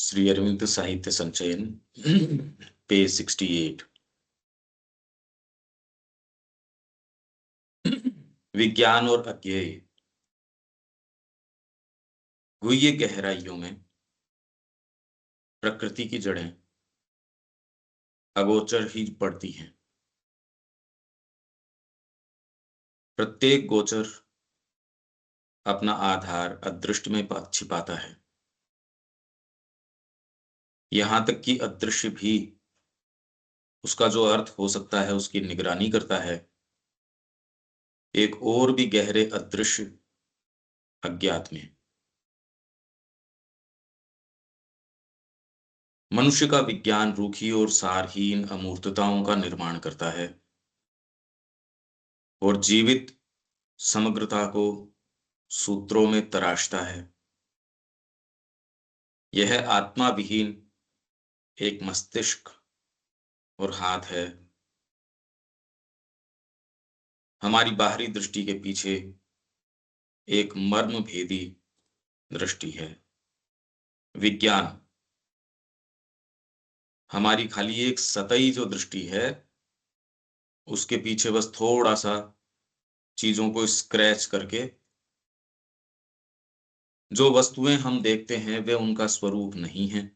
श्री अरविंद साहित्य संचयन पेज 68। विज्ञान और अज्ञेय। गुह्य गहराइयों में प्रकृति की जड़ें अगोचर ही पड़ती हैं। प्रत्येक गोचर अपना आधार अदृश्य में छिपाता है। यहां तक कि अदृश्य भी उसका जो अर्थ हो सकता है उसकी निगरानी करता है। एक और भी गहरे अदृश्य अज्ञात में मनुष्य का विज्ञान रूखी और सारहीन अमूर्तताओं का निर्माण करता है और जीवित समग्रता को सूत्रों में तराशता है। यह आत्मा विहीन एक मस्तिष्क और हाथ है। हमारी बाहरी दृष्टि के पीछे एक मर्म भेदी दृष्टि है। विज्ञान हमारी खाली एक सतही जो दृष्टि है उसके पीछे बस थोड़ा सा चीजों को स्क्रैच करके जो वस्तुएं हम देखते हैं वे उनका स्वरूप नहीं है।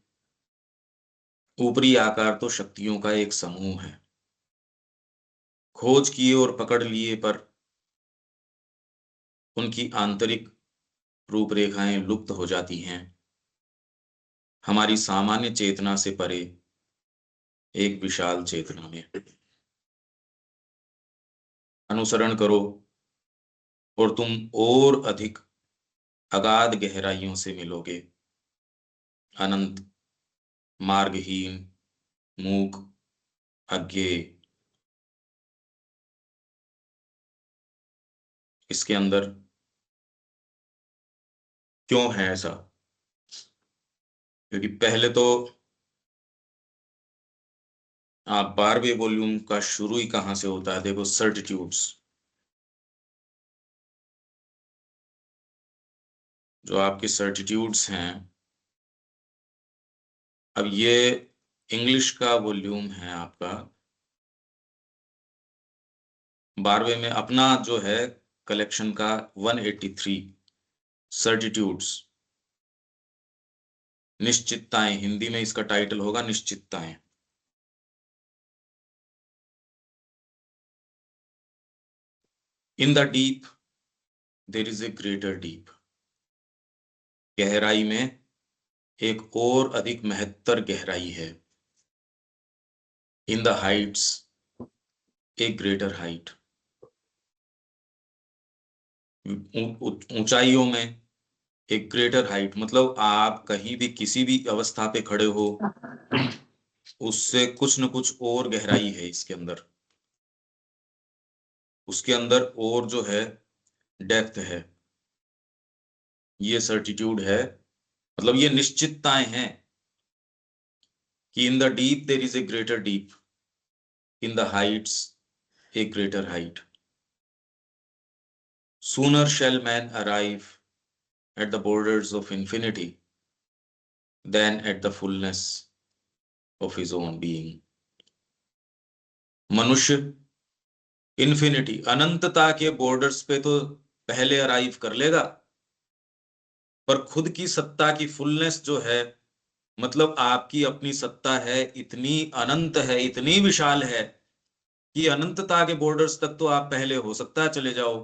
ऊपरी आकार तो शक्तियों का एक समूह है। खोज किए और पकड़ लिए पर उनकी आंतरिक रूपरेखाएं लुप्त हो जाती हैं। हमारी सामान्य चेतना से परे एक विशाल चेतना में अनुसरण करो और तुम और अधिक अगाध गहराइयों से मिलोगे। अनंत, मार्गहीन, मूक, अज्ञेय। इसके अंदर क्यों है ऐसा? क्योंकि पहले तो आप 12वें वॉल्यूम का शुरू ही कहां से होता है? देखो, सर्टिट्यूड्स। जो आपके सर्टिट्यूड्स हैं, अब ये इंग्लिश का वॉल्यूम है आपका। 12वें में अपना जो है कलेक्शन का 183 सर्टिट्यूड्स, निश्चितताएं। हिंदी में इसका टाइटल होगा निश्चितताएं। In the deep there is a greater deep. गहराई में एक और अधिक महत्तर गहराई है। In the heights a greater height. ऊंचाइयों में एक ग्रेटर हाइट, मतलब आप कहीं भी किसी भी अवस्था पे खड़े हो उससे कुछ न कुछ और गहराई है इसके अंदर। उसके अंदर और जो है डेप्थ है। ये सर्टिट्यूड है, मतलब ये निश्चितताएं हैं कि in the deep there is a greater deep, in the heights a greater height. Sooner shall man arrive at the borders of infinity than at the fullness of his own being. मनुष्य infinity, अनंतता के borders पे तो पहले arrive कर लेगा, पर खुद की सत्ता की फुलनेस जो है, मतलब आपकी अपनी सत्ता है, इतनी अनंत है, इतनी विशाल है कि अनंतता के बॉर्डर्स तक तो आप पहले हो सकता है चले जाओ,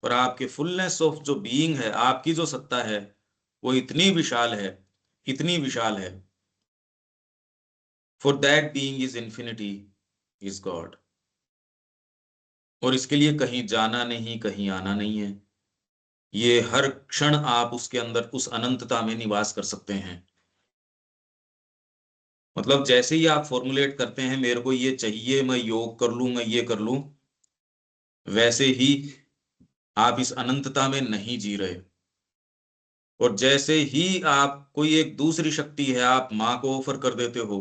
पर आपके फुलनेस ऑफ जो बीइंग है, आपकी जो सत्ता है, वो इतनी विशाल है, इतनी विशाल है। For that being is infinity is God. और इसके लिए कहीं जाना नहीं, कहीं आना नहीं है। ये हर क्षण आप उसके अंदर उस अनंतता में निवास कर सकते हैं। मतलब जैसे ही आप फॉर्मुलेट करते हैं मेरे को ये चाहिए, मैं योग कर लूं, मैं ये कर लूं, वैसे ही आप इस अनंतता में नहीं जी रहे। और जैसे ही आप कोई एक दूसरी शक्ति है, आप मां को ऑफर कर देते हो,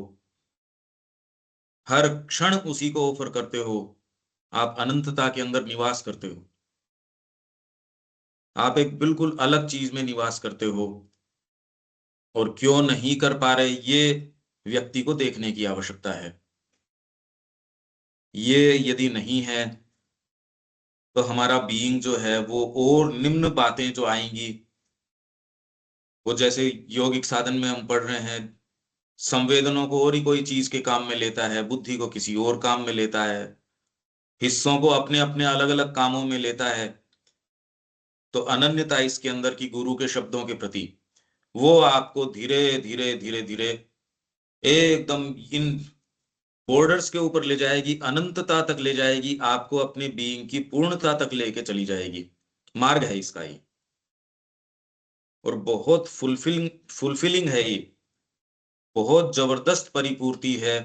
हर क्षण उसी को ऑफर करते हो, आप अनंतता के अंदर निवास करते हो। आप एक बिल्कुल अलग चीज में निवास करते हो। और क्यों नहीं कर पा रहे, ये व्यक्ति को देखने की आवश्यकता है। ये यदि नहीं है तो हमारा बीइंग जो है वो और निम्न बातें जो आएंगी, वो जैसे यौगिक साधन में हम पढ़ रहे हैं, संवेदनों को और ही कोई चीज के काम में लेता है, बुद्धि को किसी और काम में लेता है, हिस्सों को अपने अपने अलग अलग कामों में लेता है। तो अनन्यता इसके अंदर की गुरु के शब्दों के प्रति, वो आपको धीरे धीरे धीरे धीरे एकदम इन बॉर्डर्स के ऊपर ले जाएगी, अनंतता तक ले जाएगी, आपको अपने बीइंग की पूर्णता तक लेके चली जाएगी। मार्ग है इसका ये, और बहुत फुलफिलिंग है ये, बहुत जबरदस्त परिपूर्ति है।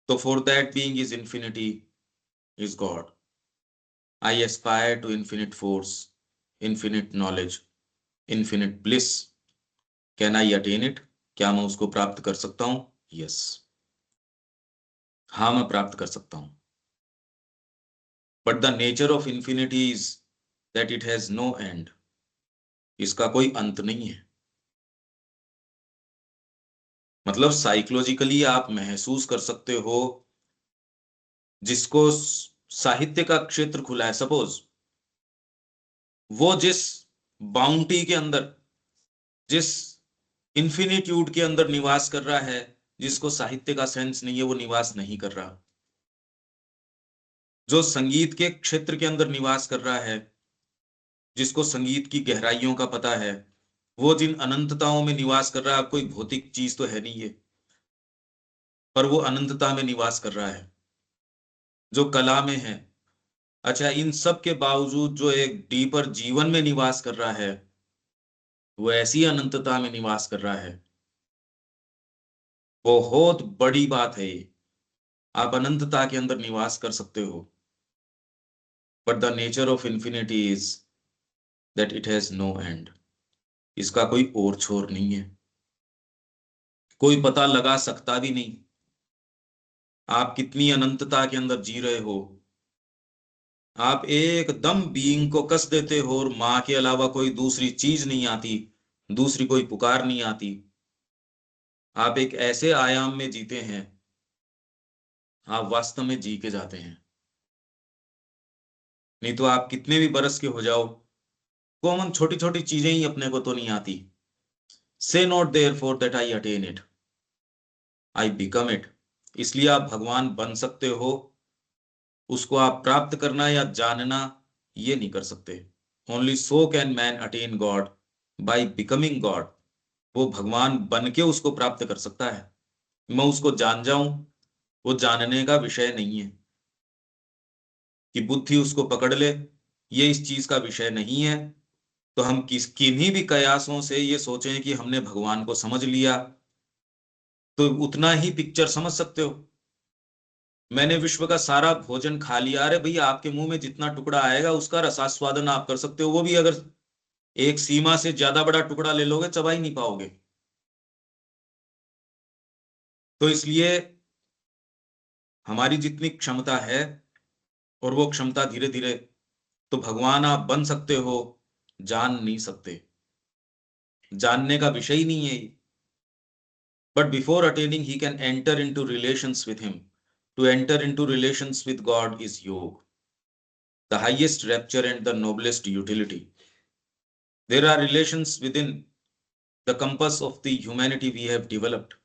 तो for that being is infinity is God. I aspire to infinite force, infinite knowledge, infinite bliss. Can I attain it? क्या मैं उसको प्राप्त कर सकता हूं? यस, हाँ मैं प्राप्त कर सकता हूं। But the nature of infinity is that it has no end. इसका कोई अंत नहीं है। मतलब साइकोलॉजिकली आप महसूस कर सकते हो, जिसको साहित्य का क्षेत्र खुला है, सपोज वो जिस बाउंटी के अंदर, जिस इन्फिनिट्यूड के अंदर निवास कर रहा है, जिसको साहित्य का सेंस नहीं है, वो निवास नहीं कर रहा। जो संगीत के क्षेत्र के अंदर निवास कर रहा है, जिसको संगीत की गहराइयों का पता है, वो जिन अनंतताओं में निवास कर रहा है, कोई भौतिक चीज तो है नहीं है, पर वो अनंतता में निवास कर रहा है, जो कला में है। अच्छा, इन सब के बावजूद जो एक डीपर जीवन में निवास कर रहा है, वो ऐसी अनंतता में निवास कर रहा है। बहुत बड़ी बात है ये। आप अनंतता के अंदर निवास कर सकते हो, but the nature of infinity is that it has no end. इसका कोई और छोर नहीं है, कोई पता लगा सकता भी नहीं। आप कितनी अनंतता के अंदर जी रहे हो, आप एकदम बीइंग को कस देते हो, और मां के अलावा कोई दूसरी चीज नहीं आती, दूसरी कोई पुकार नहीं आती। आप एक ऐसे आयाम में जीते हैं, आप वास्तव में जी के जाते हैं। नहीं तो आप कितने भी बरस के हो जाओ, कॉमन छोटी छोटी चीजें ही अपने को तो नहीं आती। Say not there for that I attain it, I become it. इसलिए आप भगवान बन सकते हो, उसको आप प्राप्त करना या जानना ये नहीं कर सकते। Only so can man attain God, by becoming God. वो भगवान बन के उसको प्राप्त कर सकता है। मैं उसको जान जाऊं, वो जानने का विषय नहीं है। कि बुद्धि उसको पकड़ ले, ये इस चीज का विषय नहीं है। तो हम किन्हीं भी कयासों से ये सोचें कि हमने भगवान को समझ लिया, तो उतना ही पिक्चर समझ सकते हो। मैंने विश्व का सारा भोजन खा लिया, अरे भैया आपके मुंह में जितना टुकड़ा आएगा उसका रसास्वादन आप कर सकते हो, वो भी अगर एक सीमा से ज्यादा बड़ा टुकड़ा ले लोगे चबा ही नहीं पाओगे। तो इसलिए हमारी जितनी क्षमता है, और वो क्षमता धीरे धीरे, तो भगवान आप बन सकते हो, जान नहीं सकते। जानने का विषय ही नहीं है ये। But before attaining he can enter into relations with him. To enter into relations with God is yoga, the highest rapture and the noblest utility. There are relations within the compass of the humanity we have developed.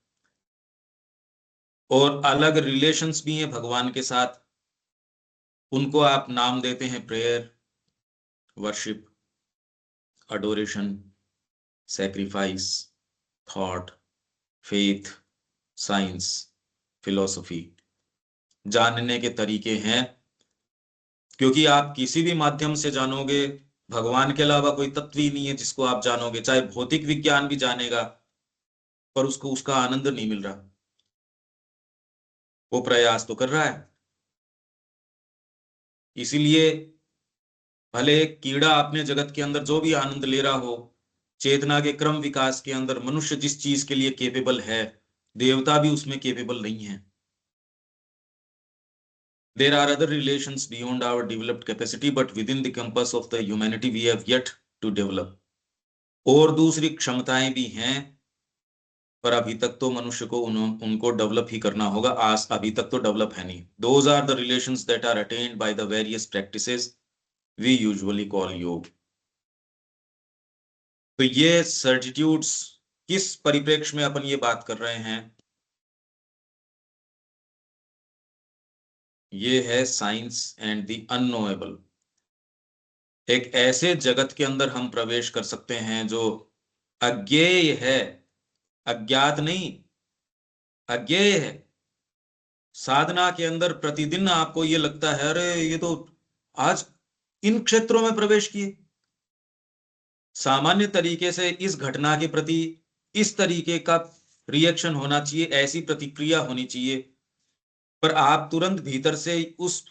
और अलग relations भी हैं भगवान के साथ। उनको आप नाम देते हैं prayer, worship, Adoration, sacrifice, thought, faith, science, philosophy. जानने के तरीके हैं, क्योंकि आप किसी भी माध्यम से जानोगे, भगवान के अलावा कोई तत्व ही नहीं है जिसको आप जानोगे। चाहे भौतिक विज्ञान भी जानेगा, पर उसको उसका आनंद नहीं मिल रहा। वो प्रयास तो कर रहा है। इसीलिए भले एक कीड़ा अपने जगत के अंदर जो भी आनंद ले रहा हो, चेतना के क्रम विकास के अंदर मनुष्य जिस चीज के लिए केपेबल है, देवता भी उसमें केपेबल नहीं है। There are other relations beyond our developed capacity, but within the compass of the humanity we have yet to develop. और दूसरी क्षमताएं भी हैं, पर अभी तक तो मनुष्य को उनको डेवलप ही करना होगा। आज अभी तक तो डेवलप है नहीं। Those are the relations that are attained by the various practices we usually call yoga. तो ये सर्टिट्यूड्स किस परिप्रेक्ष्य में अपन ये बात कर रहे हैं? ये है साइंस एंड द अननोएबल। एक ऐसे जगत के अंदर हम प्रवेश कर सकते हैं जो अज्ञेय है, अज्ञात नहीं, अज्ञेय है। साधना के अंदर प्रतिदिन आपको ये लगता है, अरे ये तो आज इन क्षेत्रों में प्रवेश किए। सामान्य तरीके से इस घटना के प्रति इस तरीके का रिएक्शन होना चाहिए, ऐसी प्रतिक्रिया होनी चाहिए, पर आप तुरंत भीतर से उस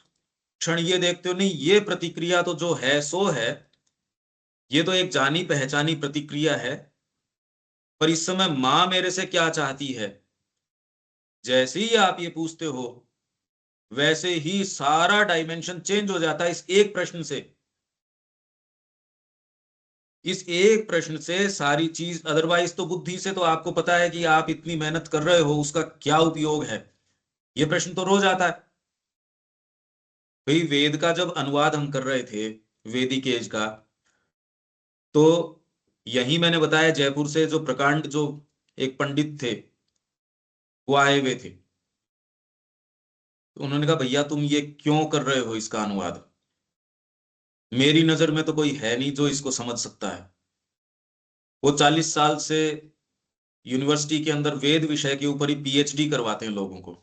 क्षण ये देखते हो, नहीं ये प्रतिक्रिया तो जो है सो है, ये तो एक जानी पहचानी प्रतिक्रिया है, पर इस समय मां मेरे से क्या चाहती है। जैसे ही आप ये पूछते हो, वैसे ही सारा डायमेंशन चेंज हो जाता है इस एक प्रश्न से। इस एक प्रश्न से सारी चीज, अदरवाइज तो बुद्धि से तो आपको पता है कि आप इतनी मेहनत कर रहे हो, उसका क्या उपयोग है। ये प्रश्न तो रोज आता है। भाई वेद का जब अनुवाद हम कर रहे थे, वैदिक एज का, तो यही मैंने बताया जयपुर से जो प्रकांड, जो एक पंडित थे, वो आए हुए थे। तो उन्होंने कहा भैया तुम ये क्यों कर रहे हो इसका अनुवाद? मेरी नजर में तो कोई है नहीं जो इसको समझ सकता है। वो 40 साल से यूनिवर्सिटी के अंदर वेद विषय के ऊपर ही पीएचडी करवाते हैं लोगों को।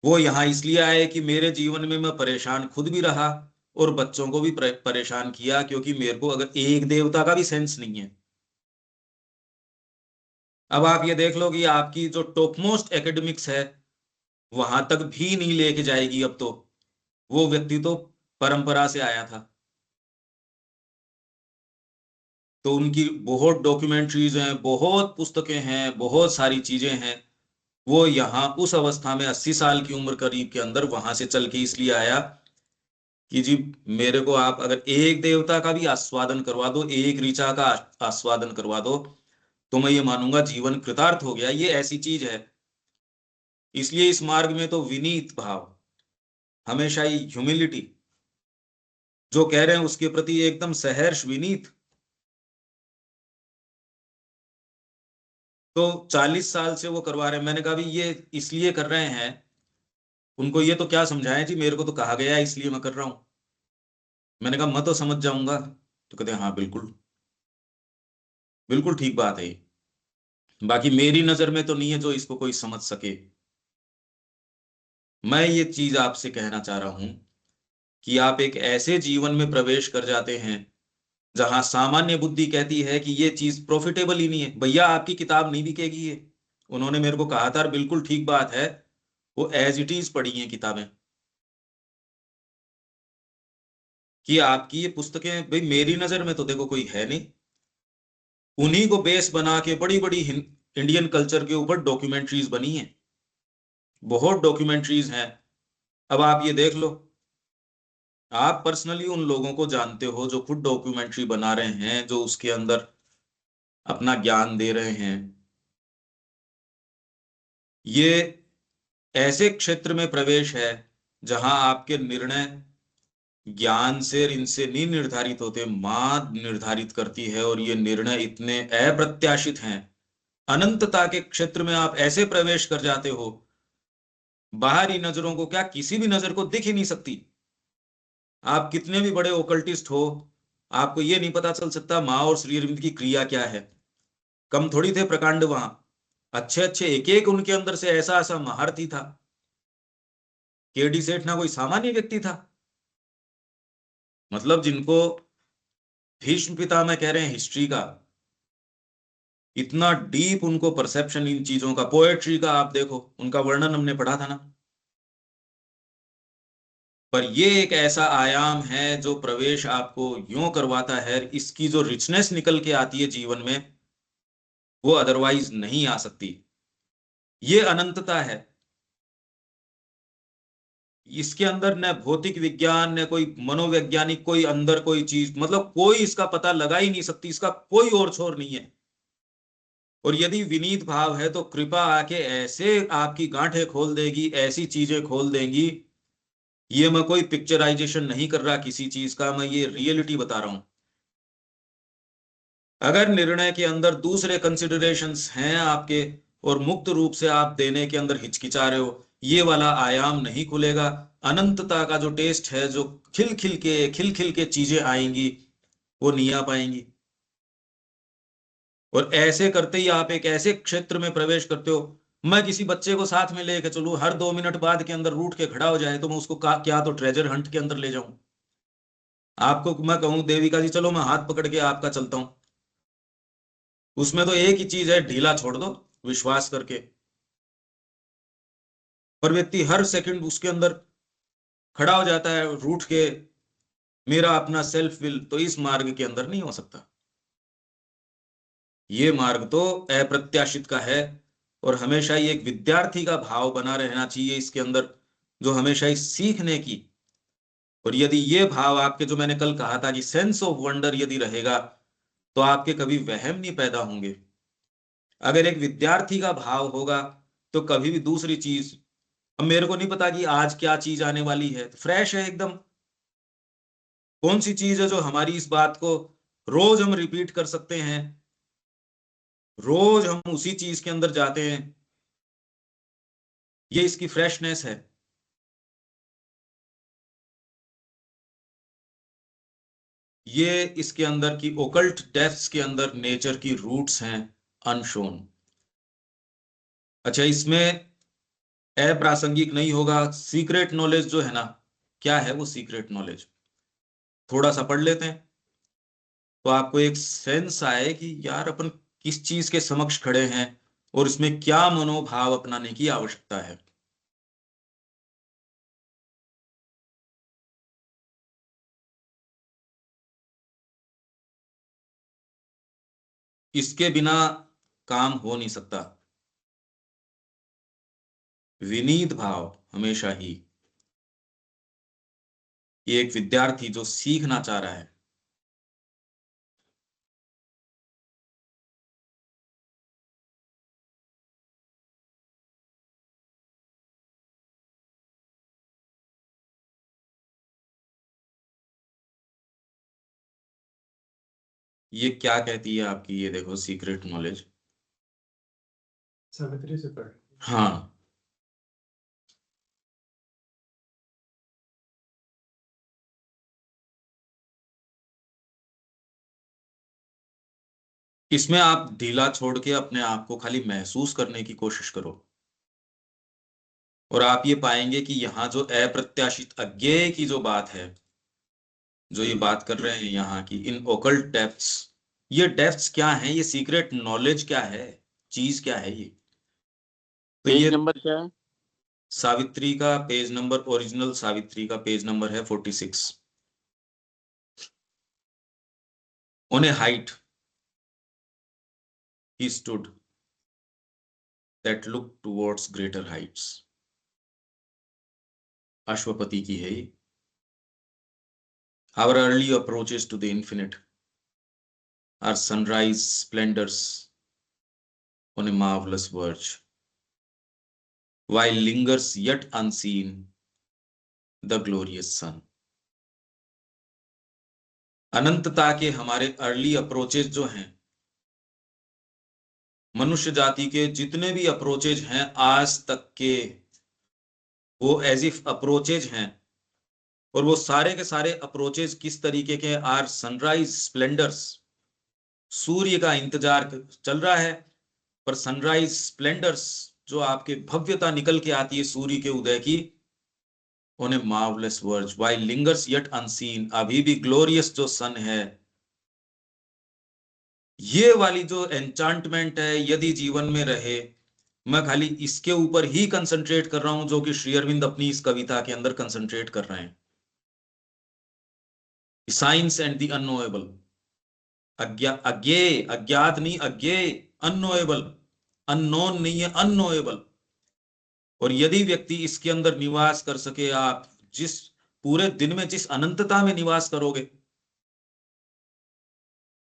वो यहाँ इसलिए आए कि मेरे जीवन में मैं परेशान खुद भी रहा और बच्चों को भी परेशान किया, क्योंकि मेरे को अगर एक देवता का भी सेंस नहीं है। अब आप ये देख लो कि आपकी जो टॉप मोस्ट एकेडमिक्स है, वहां तक भी नहीं लेके जाएगी अब तो। वो व्यक्ति तो परंपरा से आया था, तो उनकी बहुत डॉक्यूमेंट्रीज हैं, बहुत पुस्तकें हैं, बहुत सारी चीजें हैं। वो यहाँ उस अवस्था में 80 साल की उम्र करीब के अंदर वहां से चल के इसलिए आया कि जी मेरे को आप अगर एक देवता का भी आस्वादन करवा दो, एक ऋचा का आस्वादन करवा दो, तो मैं ये मानूंगा जीवन कृतार्थ हो गया। ये ऐसी चीज है। इसलिए इस मार्ग में तो विनीत भाव, हमेशा ही ह्यूमिलिटी, जो कह रहे हैं उसके प्रति एकदम सहर्ष विनीत। तो 40 साल से वो करवा रहे हैं। मैंने कहा भी ये इसलिए कर रहे हैं, उनको ये तो क्या समझाएं जी, मेरे को तो कहा गया है इसलिए मैं कर रहा हूं। मैंने कहा मैं तो समझ जाऊंगा। तो कहते हैं हाँ बिल्कुल, बिल्कुल ठीक बात है ये। बाकी मेरी नजर में तो नहीं है जो इसको कोई समझ सके। मैं ये चीज आपसे कहना चाह रहा हूं कि आप एक ऐसे जीवन में प्रवेश कर जाते हैं जहां सामान्य बुद्धि कहती है कि ये चीज प्रॉफिटेबल ही नहीं है, भैया आपकी किताब नहीं बिकेगी ये। उन्होंने मेरे को कहा था, और बिल्कुल ठीक बात है, वो एज इट इज पढ़ी हैं किताबें, कि आपकी ये पुस्तकें, भाई मेरी नजर में तो देखो कोई है नहीं। उन्हीं को बेस बना के बड़ी बड़ी इंडियन कल्चर के ऊपर डॉक्यूमेंट्रीज बनी हैं, बहुत डॉक्यूमेंट्रीज हैं। अब आप ये देख लो, आप पर्सनली उन लोगों को जानते हो जो खुद डॉक्यूमेंट्री बना रहे हैं, जो उसके अंदर अपना ज्ञान दे रहे हैं। ये ऐसे क्षेत्र में प्रवेश है जहां आपके निर्णय ज्ञान से और इनसे नहीं निर्धारित होते, मां निर्धारित करती है, और ये निर्णय इतने अप्रत्याशित हैं। अनंतता के क्षेत्र में आप ऐसे प्रवेश कर जाते हो, बाहरी नजरों को क्या, किसी भी नजर को दिख ही नहीं सकती। आप कितने भी बड़े ओकल्टिस्ट हो, आपको ये नहीं पता चल सकता माँ और श्री अरविंद की क्रिया क्या है। कम थोड़ी थे प्रकांड वहां, अच्छे अच्छे एक एक उनके अंदर से ऐसा ऐसा महारथी था। केडी सेठ ना कोई सामान्य व्यक्ति था, मतलब जिनको भीष्म पितामह कह रहे हैं हिस्ट्री का, इतना डीप उनको परसेप्शन इन चीजों का, पोएट्री का आप देखो, उनका वर्णन हमने पढ़ा था ना। पर ये एक ऐसा आयाम है जो प्रवेश आपको यूं करवाता है, इसकी जो रिचनेस निकल के आती है जीवन में, वो अदरवाइज नहीं आ सकती। ये अनंतता है, इसके अंदर न भौतिक विज्ञान न कोई मनोवैज्ञानिक कोई अंदर कोई चीज, मतलब कोई इसका पता लगा ही नहीं सकती, इसका कोई और छोर नहीं है। और यदि विनीत भाव है तो कृपा आके ऐसे आपकी गांठें खोल देगी, ऐसी चीजें खोल देंगी। ये मैं कोई पिक्चराइजेशन नहीं कर रहा किसी चीज का, मैं ये रियलिटी बता रहा हूं। अगर निर्णय के अंदर दूसरे कंसिडरेशंस हैं आपके और मुक्त रूप से आप देने के अंदर हिचकिचा रहे हो, ये वाला आयाम नहीं खुलेगा। अनंतता का जो टेस्ट है, जो खिल खिल के चीजें आएंगी, वो नहीं आ पाएंगी। और ऐसे करते ही आप एक ऐसे क्षेत्र में प्रवेश करते हो। मैं किसी बच्चे को साथ में लेके चलूं, हर 2 मिनट बाद के अंदर रूठ के खड़ा हो जाए, तो मैं उसको क्या तो ट्रेजर हंट के अंदर ले जाऊं। आपको मैं कहूं देविका जी चलो मैं हाथ पकड़ के आपका चलता हूं, उसमें तो एक ही चीज है, ढीला छोड़ दो विश्वास करके। पर व्यक्ति हर सेकंड उसके अंदर खड़ा हो जाता है रूठ के, मेरा अपना सेल्फ विल, तो इस मार्ग के अंदर नहीं हो सकता। ये मार्ग तो अप्रत्याशित का है। और हमेशा ही एक विद्यार्थी का भाव बना रहना चाहिए इसके अंदर, जो हमेशा ही सीखने की। और यदि ये भाव आपके, जो मैंने कल कहा था कि सेंस ऑफ वंडर यदि रहेगा, तो आपके कभी वहम नहीं पैदा होंगे। अगर एक विद्यार्थी का भाव होगा, तो कभी भी दूसरी चीज, अब मेरे को नहीं पता कि आज क्या चीज आने वाली है, तो फ्रेश है एकदम। कौन सी चीज है जो हमारी इस बात को रोज हम रिपीट कर सकते हैं, रोज हम उसी चीज के अंदर जाते हैं, ये इसकी फ्रेशनेस है। ये इसके अंदर की ओकल्ट डेप्थ्स के अंदर नेचर की रूट्स हैं, अनशोन। अच्छा, इसमें अप्रासंगिक नहीं होगा, सीक्रेट नॉलेज जो है ना, क्या है वो सीक्रेट नॉलेज, थोड़ा सा पढ़ लेते हैं तो आपको एक सेंस आए कि यार अपन किस चीज के समक्ष खड़े हैं और इसमें क्या मनोभाव अपनाने की आवश्यकता है। इसके बिना काम हो नहीं सकता। विनीत भाव हमेशा ही, ये एक विद्यार्थी जो सीखना चाह रहा है, ये क्या कहती है आपकी, ये देखो सीक्रेट नॉलेज। सावित्री से पढ़। हाँ, इसमें आप ढीला छोड़ के अपने आप को खाली महसूस करने की कोशिश करो, और आप ये पाएंगे कि यहाँ जो अप्रत्याशित अज्ञेय की जो बात है, जो ये बात कर रहे हैं यहाँ की इन ओकल्ट डेप्थ्स, ये डेप्थ्स क्या है, ये सीक्रेट नॉलेज क्या है, चीज क्या है ये। तो पेज ये नंबर क्या है? सावित्री का पेज नंबर, ओरिजिनल सावित्री का पेज नंबर है 46। On A height he stood that look towards greater Heights. Ashwapati की है ये। Our early approaches to the infinite are sunrise splendors on a marvelous verge, while lingers yet unseen the glorious sun. अनंतता के हमारे early approaches जो हैं, मनुष्य जाति के जितने भी अप्रोचेज हैं आज तक के, वो एज इफ अप्रोचेज हैं। और वो सारे के सारे अप्रोचेज किस तरीके के, आर सनराइज स्प्लेंडर्स। सूर्य का इंतजार चल रहा है, पर सनराइज स्प्लेंडर्स जो आपके भव्यता निकल के आती है सूर्य के उदय की, on A marvellous verge while lingers yet unseen, अभी भी ग्लोरियस जो सन है। ये वाली जो एन्चांटमेंट है यदि जीवन में रहे, मैं खाली इसके ऊपर ही कंसंट्रेट कर रहा हूं, जो कि श्री अरविंद अपनी इस कविता के अंदर कंसंट्रेट कर रहे हैं। साइंस एंड द अननोएबल, अज्ञेय, अज्ञात नहीं, अज्ञेय, अननोएबल, अननोन नहीं है, अननोएबल। और यदि व्यक्ति इसके अंदर निवास कर सके, आप जिस पूरे दिन में जिस अनंतता में निवास करोगे,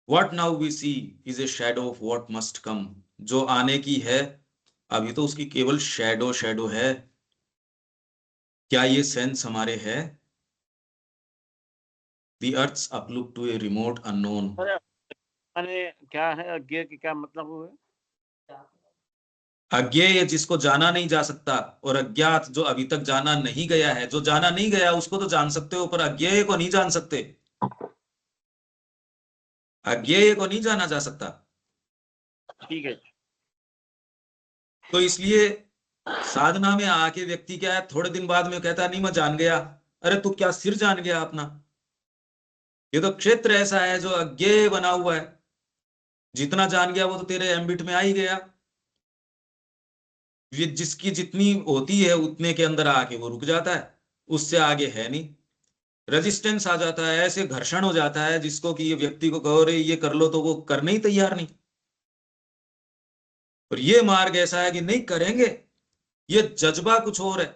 what now we see is a shadow of what must come, जो आने की है अभी तो उसकी केवल शैडो शैडो है। क्या ये सेंस हमारे है? The earth's uplook to a remote unknown. अरे क्या है अज्ञेय की क्या मतलब हुए? अज्ञेय जिसको जाना नहीं जा सकता, और अज्ञात जो अभी तक जाना नहीं गया है। जो जाना नहीं गया उसको तो जान सकते हो, पर अज्ञेय को नहीं जान सकते। अज्ञेय को नहीं जाना जा सकता। ठीक है। तो इसलिए साधना में आके व्यक्ति क्या है, थोड़े दिन बाद में कहता नहीं मैं जान गया। अरे तू क्या सिर जान गया अपना? ये तो क्षेत्र ऐसा है जो अज्ञेय बना हुआ है। जितना जान गया वो तो तेरे एम्बिट में आ ही गया। ये जिसकी जितनी होती है उतने के अंदर आके वो रुक जाता है, उससे आगे है नहीं। रेजिस्टेंस आ जाता है, ऐसे घर्षण हो जाता है जिसको कि ये व्यक्ति को कहो रे ये कर लो तो वो करने ही तैयार नहीं। और ये मार्ग ऐसा है कि नहीं करेंगे, ये जज्बा कुछ और है।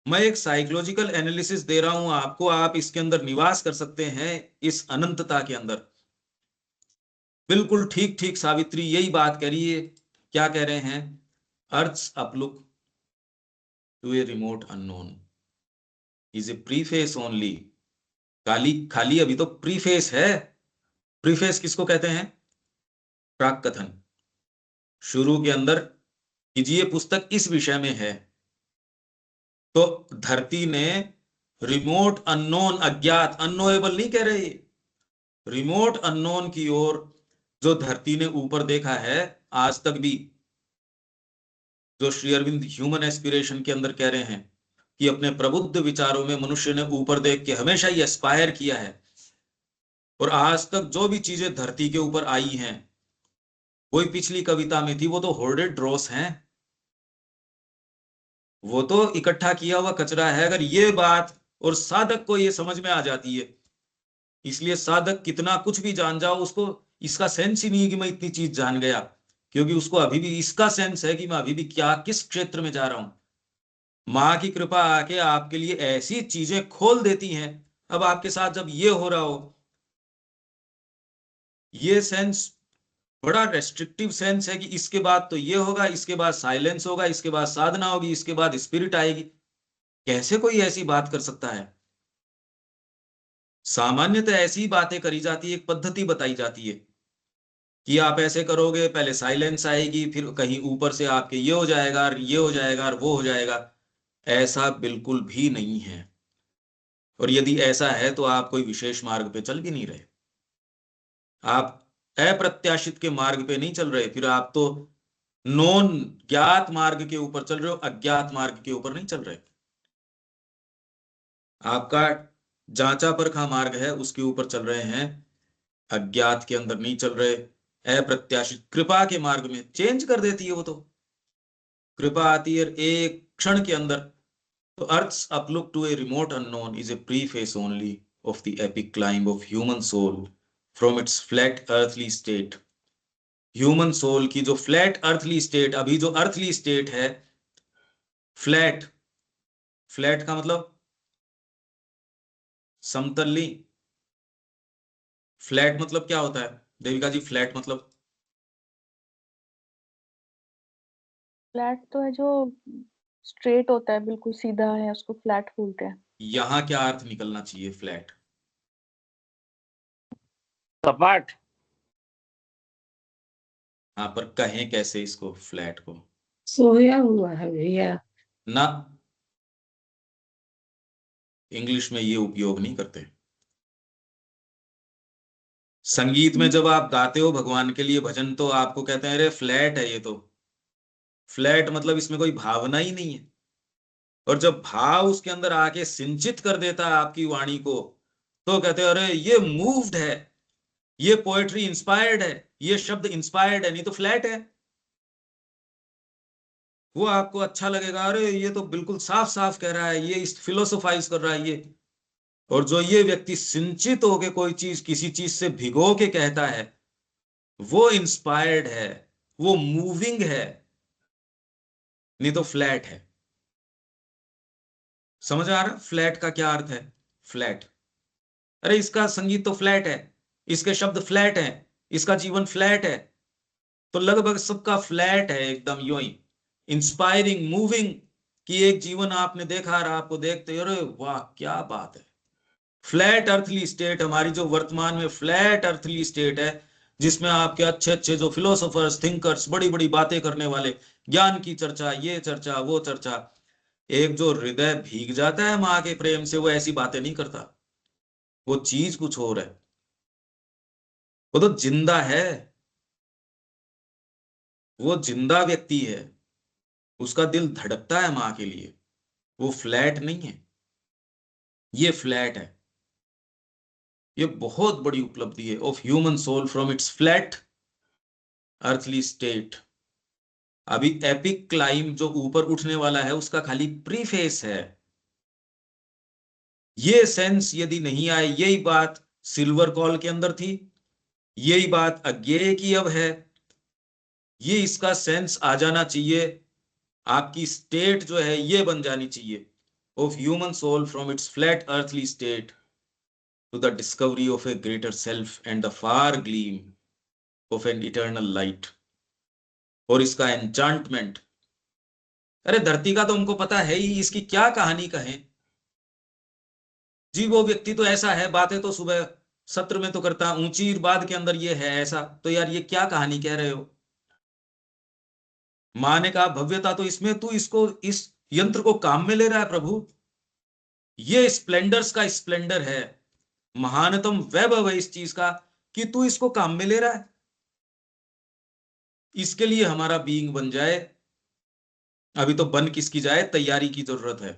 मैं एक साइकोलॉजिकल एनालिसिस दे रहा हूं आपको, आप इसके अंदर निवास कर सकते हैं, इस अनंतता के अंदर। बिल्कुल ठीक ठीक सावित्री यही बात कह रही है। क्या कह रहे हैं? Earth's uplook to a remote unknown is a preface only. खाली खाली अभी तो प्रीफेस है। प्रीफेस किसको कहते हैं? प्राक कथन। शुरू के अंदर कीजिए पुस्तक इस विषय में है। तो धरती ने रिमोट अननोन, अज्ञात, अननोएबल नहीं कह रहे, रिमोट अननोन की ओर जो धरती ने ऊपर देखा है आज तक भी, जो श्री अरविंद ह्यूमन एस्पिरेशन के अंदर कह रहे हैं कि अपने प्रबुद्ध विचारों में मनुष्य ने ऊपर देख के हमेशा ही एस्पायर किया है। और आज तक जो भी चीजें धरती के ऊपर आई हैं, वही पिछली कविता में थी, वो तो होर्डेड ड्रॉस हैं, वो तो इकट्ठा किया हुआ कचरा है। अगर ये बात और साधक को ये समझ में आ जाती है, इसलिए साधक कितना कुछ भी जान जाओ, उसको इसका सेंस ही नहीं है कि मैं इतनी चीज जान गया, क्योंकि उसको अभी भी इसका सेंस है कि मैं अभी भी क्या किस क्षेत्र में जा रहा हूं। माँ की कृपा आके आपके लिए ऐसी चीजें खोल देती हैं। अब आपके साथ जब ये हो रहा हो, ये सेंस बड़ा रेस्ट्रिक्टिव सेंस है कि इसके बाद तो ये होगा, इसके बाद साइलेंस होगा, इसके बाद साधना होगी, इसके बाद स्पिरिट आएगी। कैसे कोई ऐसी बात कर सकता है? सामान्यतः ऐसी बातें करी जाती है, एक पद्धति बताई जाती है कि आप ऐसे करोगे, पहले साइलेंस आएगी, फिर कहीं ऊपर से आपके ये हो जाएगा और ये हो जाएगा और वो हो जाएगा। ऐसा बिल्कुल भी नहीं है। और यदि ऐसा है तो आप कोई विशेष मार्ग पे चल भी नहीं रहे, आप अप्रत्याशित के मार्ग पे नहीं चल रहे, फिर आप तो नॉन ज्ञात मार्ग के ऊपर चल रहे हो, अज्ञात मार्ग के ऊपर नहीं चल रहे। आपका जांचा परखा मार्ग है, उसके ऊपर चल रहे हैं, अज्ञात के अंदर नहीं चल रहे। अप्रत्याशित कृपा के मार्ग में चेंज कर देती है वो तो। कृपा आती है एक क्षण के अंदर। तो earth's uplook to a remote unknown is a preface only of the epic climb of human soul from its flat earthly state. Human soul की जो फ्लैट अर्थली स्टेट, अभी जो अर्थली स्टेट है फ्लैट, फ्लैट का मतलब समतली। Flat मतलब क्या होता है देविका जी? फ्लैट मतलब फ्लैट तो है जो स्ट्रेट होता है, बिल्कुल सीधा है, उसको फ्लैट बोलते हैं। यहाँ क्या अर्थ निकलना चाहिए? फ्लैट सपाट। हाँ, पर कहें कैसे इसको फ्लैट को? सोया हुआ है भैया। ना, इंग्लिश में ये उपयोग नहीं करते। संगीत में जब आप गाते हो भगवान के लिए भजन, तो आपको कहते हैं अरे फ्लैट है ये तो। फ्लैट मतलब इसमें कोई भावना ही नहीं है। और जब भाव उसके अंदर आके सिंचित कर देता है आपकी वाणी को, तो कहते हैं अरे ये मूव्ड है, ये पोएट्री इंस्पायर्ड है, ये शब्द इंस्पायर्ड है, नहीं तो फ्लैट है। वो आपको अच्छा लगेगा, अरे ये तो बिल्कुल साफ साफ कह रहा है, ये इस फिलोसोफाइज कर रहा है ये। और जो ये व्यक्ति सिंचित होके कोई चीज किसी चीज से भिगो के कहता है, वो इंस्पायर्ड है, वो मूविंग है, नहीं तो फ्लैट है। समझ आ रहा फ्लैट का क्या अर्थ है? फ्लैट, अरे इसका संगीत तो फ्लैट है, इसके शब्द फ्लैट हैं, इसका जीवन फ्लैट है। तो लगभग सबका फ्लैट है, एकदम यूं ही इंस्पायरिंग, मूविंग, कि एक जीवन आपने देखा और आपको देखते अरे वाह क्या बात है। फ्लैट अर्थली स्टेट, हमारी जो वर्तमान में फ्लैट अर्थली स्टेट है, जिसमें आपके अच्छे अच्छे जो फिलोसोफर्स, थिंकर्स, बड़ी बड़ी बातें करने वाले, ज्ञान की चर्चा, ये चर्चा, वो चर्चा, एक जो हृदय भीग जाता है माँ के प्रेम से, वो ऐसी बातें नहीं करता, वो चीज कुछ और है। वो तो जिंदा है, वो जिंदा व्यक्ति है, उसका दिल धड़कता है माँ के लिए, वो फ्लैट नहीं है, ये फ्लैट है। ये बहुत बड़ी उपलब्धि है of human soul from its flat earthly state. अभी एपिक क्लाइम जो ऊपर उठने वाला है उसका खाली प्रीफेस है। ये सेंस यदि नहीं आए, यही बात सिल्वर कॉल के अंदर थी, यही बात अज्ञेय की अब है, ये इसका सेंस आ जाना चाहिए, आपकी स्टेट जो है ये बन जानी चाहिए of human soul from its flat earthly state to the discovery of a greater self and the far gleam of an eternal light. और इसका एन्चांटमेंट, अरे धरती का तो हमको पता है ही, इसकी क्या कहानी कहें जी। वो व्यक्ति तो ऐसा है, बातें तो सुबह सत्र में तो करता, ऊंची बात के अंदर ये है ऐसा, तो यार ये क्या कहानी कह रहे हो। माँ ने कहा भव्यता तो इसमें, तू इसको, इस यंत्र को काम में ले रहा है प्रभु, ये स्प्लेंडर्स का स्प्लेंडर है, महानतम वैभव है इस चीज का, कि तू इसको काम में ले रहा है। इसके लिए हमारा बीइंग बन जाए, अभी तो बन किसकी जाए, तैयारी की जरूरत है।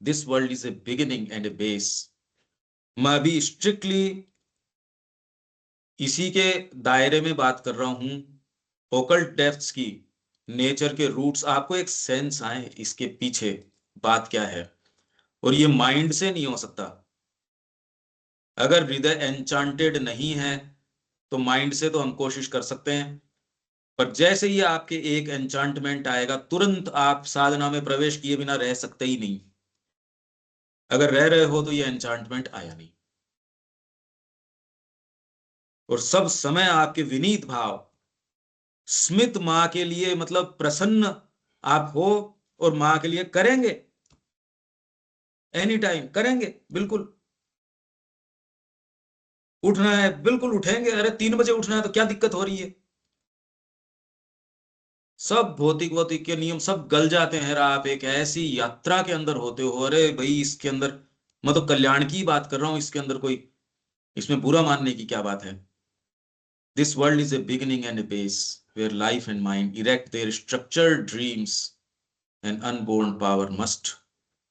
This world is a beginning and a base. मैं अभी स्ट्रिक्टली इसी के दायरे में बात कर रहा हूं, ओकल्ट डेप्थ्स की, नेचर के रूट्स, आपको एक सेंस आए इसके पीछे बात क्या है। और ये माइंड से नहीं हो सकता। अगर हृदय एन्चांटेड नहीं है तो माइंड से तो हम कोशिश कर सकते हैं, पर जैसे ही आपके एक एन्चांटमेंट आएगा, तुरंत आप साधना में प्रवेश किए बिना रह सकते ही नहीं। अगर रह रहे हो तो ये एन्चांटमेंट आया नहीं। और सब समय आपके विनीत भाव, स्मित माँ के लिए, मतलब प्रसन्न आप हो, और माँ के लिए करेंगे, एनी टाइम करेंगे, बिल्कुल उठना है बिल्कुल उठेंगे, अरे 3 बजे उठना है तो क्या दिक्कत हो रही है। सब भौतिक भौतिक के नियम सब गल जाते हैं, आप एक ऐसी यात्रा के अंदर होते हो, अरे भाई इसके अंदर मैं तो कल्याण की बात कर रहा हूं, इसके अंदर कोई इसमें बुरा मानने की क्या बात है। This world is a beginning and a base where life and mind erect their structured dreams and unborn power must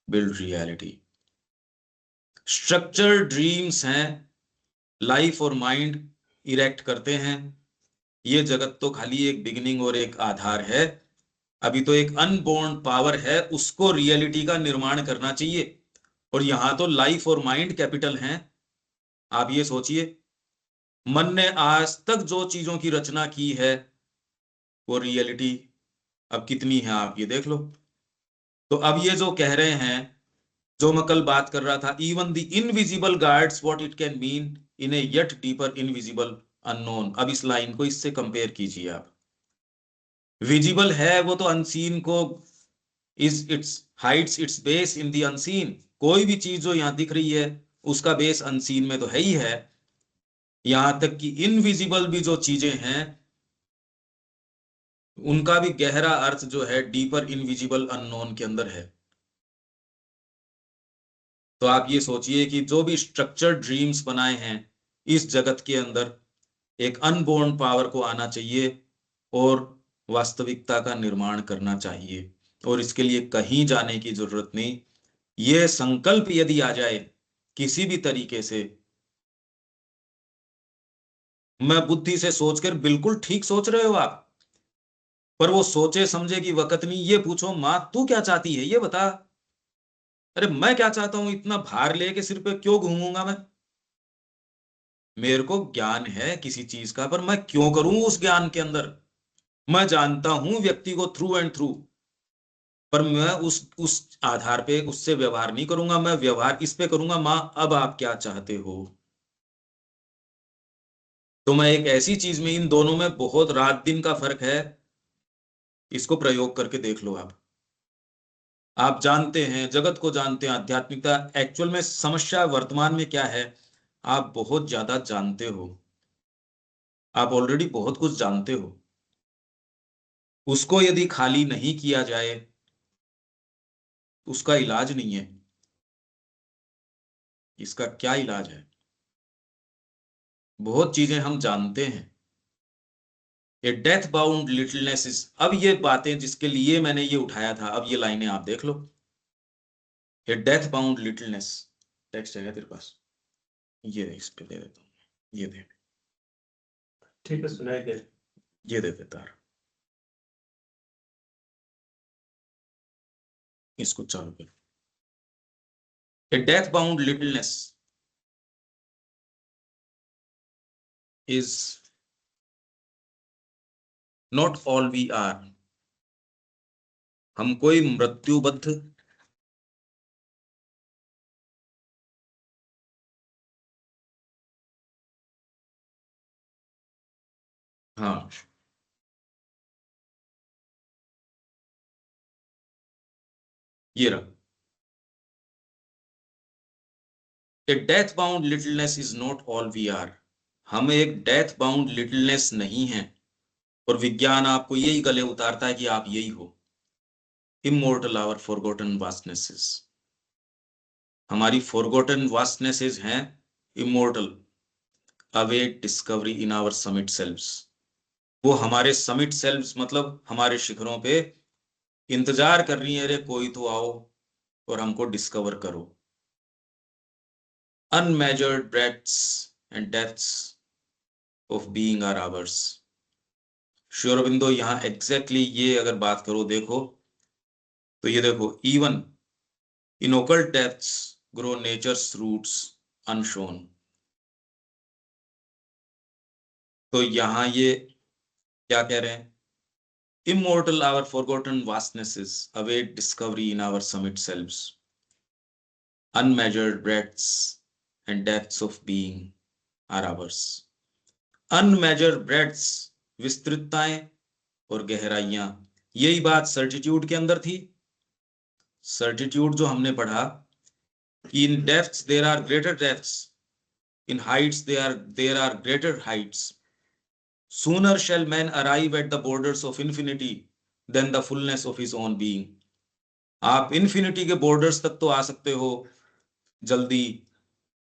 build reality. Structured dreams हैं, लाइफ और माइंड इरेक्ट करते हैं। ये जगत तो खाली एक बिगिनिंग और एक आधार है, अभी तो एक अनबोर्न पावर है, उसको रियलिटी का निर्माण करना चाहिए। और यहां तो लाइफ और माइंड कैपिटल हैं। आप ये सोचिए, मन ने आज तक जो चीजों की रचना की है वो रियलिटी अब कितनी है आप ये देख लो। तो अब ये जो कह रहे हैं, जो मैं कल बात कर रहा था, even the invisible guards what it can mean in A yet deeper invisible unknown. अब इस लाइन को इससे कंपेयर कीजिए आप। विजिबल है वो तो अनसीन को, is its hides its base in the unseen. कोई भी चीज जो यहां दिख रही है उसका बेस अनसीन में तो है ही है। यहां तक कि इनविजिबल भी जो चीजें हैं उनका भी गहरा अर्थ जो है डीपर इनविजिबल अननोन के अंदर है। तो आप ये सोचिए कि जो भी स्ट्रक्चर्ड ड्रीम्स बनाए हैं इस जगत के अंदर, एक अनबोर्न पावर को आना चाहिए और वास्तविकता का निर्माण करना चाहिए। और इसके लिए कहीं जाने की जरूरत नहीं। ये संकल्प यदि आ जाए किसी भी तरीके से, मैं बुद्धि से सोचकर, बिल्कुल ठीक सोच रहे हो आप, पर वो सोचे समझे की वक्त नहीं। ये पूछो माँ तू क्या चाहती है ये बता। अरे मैं क्या चाहता हूं, इतना भार लेके सिर पे क्यों घूमूंगा मैं। मेरे को ज्ञान है किसी चीज का, पर मैं क्यों करूं उस ज्ञान के अंदर। मैं जानता हूं व्यक्ति को थ्रू एंड थ्रू, पर मैं उस आधार पे उससे व्यवहार नहीं करूंगा, मैं व्यवहार इस पे करूंगा, माँ अब आप क्या चाहते हो। तो मैं एक ऐसी चीज में, इन दोनों में बहुत रात दिन का फर्क है, इसको प्रयोग करके देख लो। आप जानते हैं, जगत को जानते हैं, आध्यात्मिकता एक्चुअल में समस्या वर्तमान में क्या है, आप बहुत ज्यादा जानते हो, आप ऑलरेडी बहुत कुछ जानते हो, उसको यदि खाली नहीं किया जाए उसका इलाज नहीं है। इसका क्या इलाज है? बहुत चीजें हम जानते हैं। ए डेथ बाउंड लिटलनेस इज, अब ये बातें जिसके लिए मैंने ये उठाया था, अब ये लाइनें आप देख लो। ए डेथ बाउंड लिटलनेस, टेक्स्ट है तेरे पास, ये इस पे दे देता हूँ, ये दे, ठीक है, सुनाई दे। ये दे देता है, इसको चालू कर। A death bound littleness is not all we are। हम कोई मृत्युबद्ध हाँ, ये रहा। A death bound littleness is not all we are. हम एक डेथ बाउंड लिटलनेस नहीं है, और विज्ञान आपको यही गले उतारता है कि आप यही हो। इमोर्टल आवर फॉरगॉटन वास्टनेसेस, हमारी फॉरगॉटन वास्टनेसेस हैं immortal, await discovery in our summit selves. वो हमारे समिट सेल्व्स मतलब हमारे शिखरों पे इंतजार कर रही है, अरे कोई तो आओ और हमको डिस्कवर करो। Unmeasured breaths and deaths of being are ours. Shri Aurobindo यहाँ एग्जैक्टली ये अगर बात करो, देखो तो ये देखो, even in occult depths grow nature's roots unshown. तो यहाँ ये क्या कह रहे हैं? Immortal our forgotten vastnesses await discovery in our summit selves. Unmeasured breaths and depths of being are ours. Unmeasured breaths, विस्तृतताएं और गहराइयां, यही बात सर्टिट्यूड के अंदर थी। सर्टिट्यूड जो हमने पढ़ा कि in depths there are greater depths, in heights there are greater heights. Sooner shall man arrive at the borders of infinity than the fullness of his own being। आप इन्फिनिटी के borders तक तो आ सकते हो जल्दी,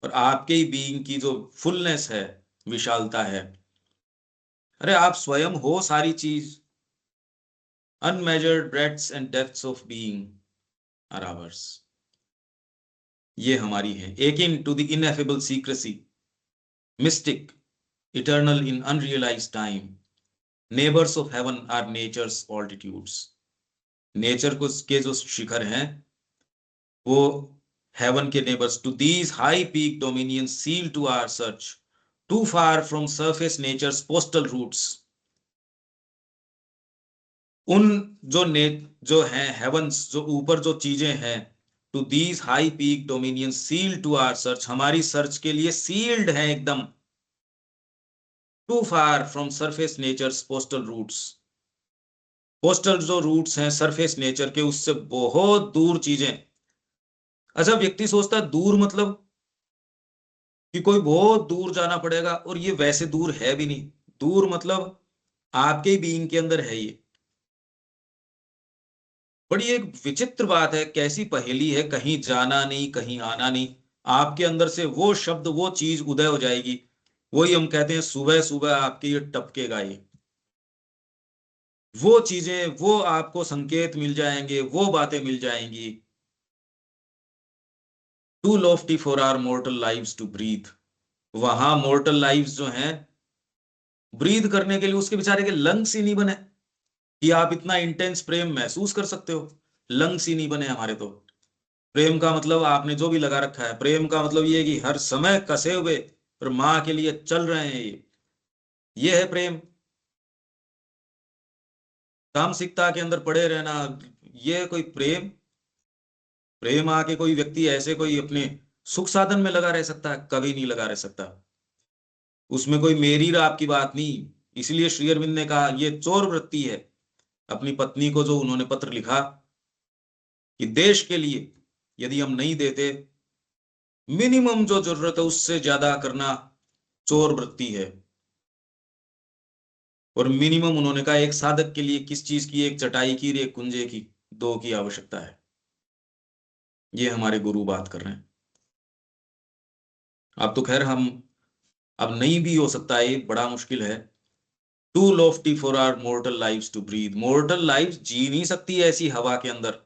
और आपके ही बीइंग की जो फुलनेस है, विशालता है, अरे आप स्वयं हो सारी चीज। Unmeasured breadths and depths of being are ours, ये हमारी है। akin to the ineffable secrecy, mystic, eternal in unrealized time, neighbors of heaven are nature's altitudes। Nature को के जो शिखर हैं वो हेवन के neighbours. To these high peak dominions seal to our search, too far from surface nature's postal routes. उन जो हैं हेवंस, जो ऊपर जो चीजें हैं, to these high peak dominions seal to our search, हमारी सर्च के लिए सील्ड है एकदम। Too far from surface nature's postal routes, postal जो रूट्स हैं सरफेस नेचर के, उससे बहुत दूर चीजें। अच्छा, व्यक्ति सोचता है दूर मतलब कि कोई बहुत दूर जाना पड़ेगा, और ये वैसे दूर है भी नहीं। दूर मतलब आपके ही बीइंग के अंदर है ये। बड़ी एक विचित्र बात है, कैसी पहेली है, कहीं जाना नहीं कहीं आना नहीं, आपके अंदर से वो शब्द वो चीज उदय हो जाएगी। वही हम कहते हैं सुबह सुबह आपके ये टपकेगा, ये वो चीजें, वो आपको संकेत मिल जाएंगे, वो बातें मिल जाएंगी। Too lofty for our mortal lives to breathe. वहां मोर्टल लाइव्स जो हैं, ब्रीथ करने के लिए उसके बेचारे के लंग्स ही नहीं बने कि आप इतना इंटेंस प्रेम महसूस कर सकते हो। लंग्स ही नहीं बने हमारे तो। प्रेम का मतलब आपने जो भी लगा रखा है, प्रेम का मतलब ये है कि हर समय कसे हुए और माँ के लिए चल रहे हैं, ये है प्रेम। तामसिकता के अंदर पड़े रहना, ये कोई प्रेम आके कोई व्यक्ति ऐसे कोई अपने सुख साधन में लगा रह सकता है? कभी नहीं लगा रह सकता। उसमें कोई मेरी और आपकी बात नहीं। इसलिए श्री अरविंद ने कहा ये चोर वृत्ति है। अपनी पत्नी को जो उन्होंने पत्र लिखा कि देश के लिए यदि हम नहीं देते, मिनिमम जो जरूरत है उससे ज्यादा करना चोर वृत्ति है। और मिनिमम उन्होंने कहा एक साधक के लिए किस चीज की, एक चटाई की, एक कुंजे की, 2 की आवश्यकता है। ये हमारे गुरु बात कर रहे हैं। अब तो खैर हम अब नहीं भी हो सकता है, ये बड़ा मुश्किल है। Too lofty for our mortal lives to breathe. Mortal life जी नहीं सकती ऐसी हवा के अंदर।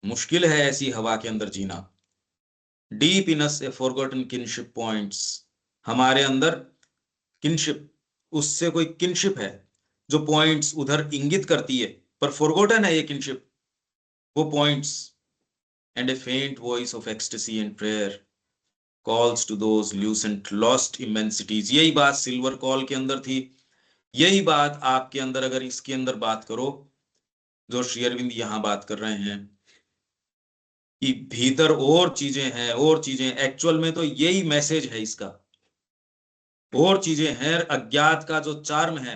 मुश्किल है ऐसी हवा के अंदर जीना। Deep in us a forgotten kinship points. हमारे अंदर किनशिप, उससे कोई किनशिप है जो पॉइंट्स उधर इंगित करती है, पर फॉरगॉटन है ये किनशिप, वो points. And a faint voice of ecstasy and prayer calls to those lucent lost immensities। यही बात सिल्वर कॉल के अंदर थी, यही बात आपके अंदर, अगर इसके अंदर बात करो जो श्री अरविंद यहां बात कर रहे हैं कि भीतर और चीजें हैं, और चीजें, एक्चुअल में तो यही मैसेज है इसका। और चीजें हैं, अज्ञात का जो चार्म है।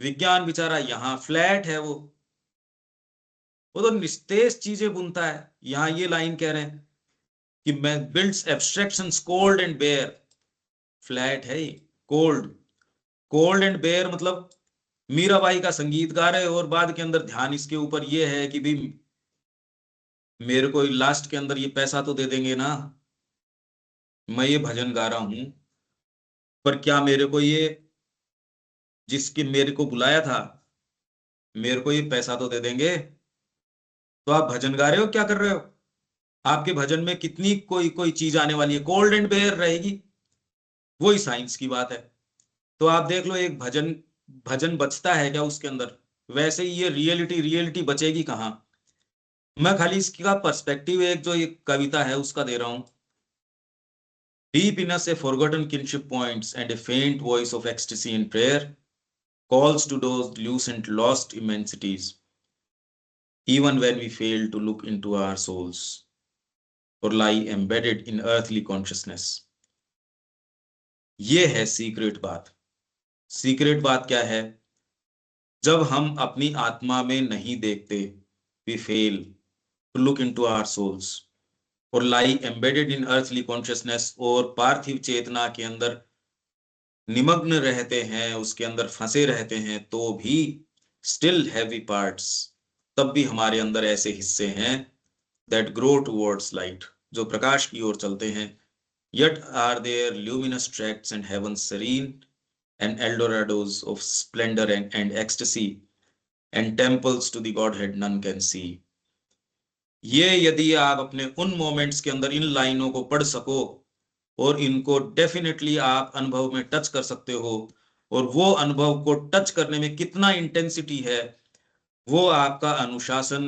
विज्ञान बेचारा यहाँ फ्लैट है, वो तो निस्तेज चीजें बुनता है। यहां ये लाइन कह रहे हैं कि मैं builds abstractions cold and bare. Flat है, कोल्ड, कोल्ड एंड बेयर मतलब मीराबाई का संगीत गा रहे और बाद के अंदर ध्यान इसके ऊपर ये है कि भी मेरे को लास्ट के अंदर ये पैसा तो दे देंगे ना, मैं ये भजन गा रहा हूं, पर क्या मेरे को ये, जिसके मेरे को बुलाया था, मेरे को ये पैसा तो दे देंगे? तो आप भजन गा रहे हो, क्या कर रहे हो? आपके भजन में कितनी कोई कोई चीज आने वाली है, कोल्ड एंड बेयर रहेगी। वही साइंस की बात है। तो आप देख लो, एक भजन, भजन बचता है क्या उसके अंदर? वैसे ही ये रियलिटी बचेगी कहाँ? मैं खाली इसका पर्सपेक्टिव एक जो एक कविता है उसका दे रहा हूं। Deep in us a forgotten kinship points and a faint voice of ecstasy in prayer calls to those lucent lost immensities, even when we fail to look into our souls or lie embedded in earthly consciousness। ये है secret बात। Secret बात क्या है? जब हम अपनी आत्मा में नहीं देखते, we fail to look into our souls और lie embedded in earthly consciousness, और पार्थिव चेतना के अंदर निमग्न रहते हैं, उसके अंदर फंसे रहते हैं, तो भी स्टिल हैवी पार्ट्स, तब भी हमारे अंदर ऐसे हिस्से हैं दैट ग्रो टुवर्ड्स लाइट, जो प्रकाश की ओर चलते हैं। Yet are there luminous tracts and heavens serene and Eldorados of splendor and ecstasy and temples to the Godhead none can see। ये यदि आप अपने उन मोमेंट्स के अंदर इन लाइनों को पढ़ सको और इनको डेफिनेटली आप अनुभव में टच कर सकते हो, और वो अनुभव को टच करने में कितना इंटेंसिटी है, वो आपका अनुशासन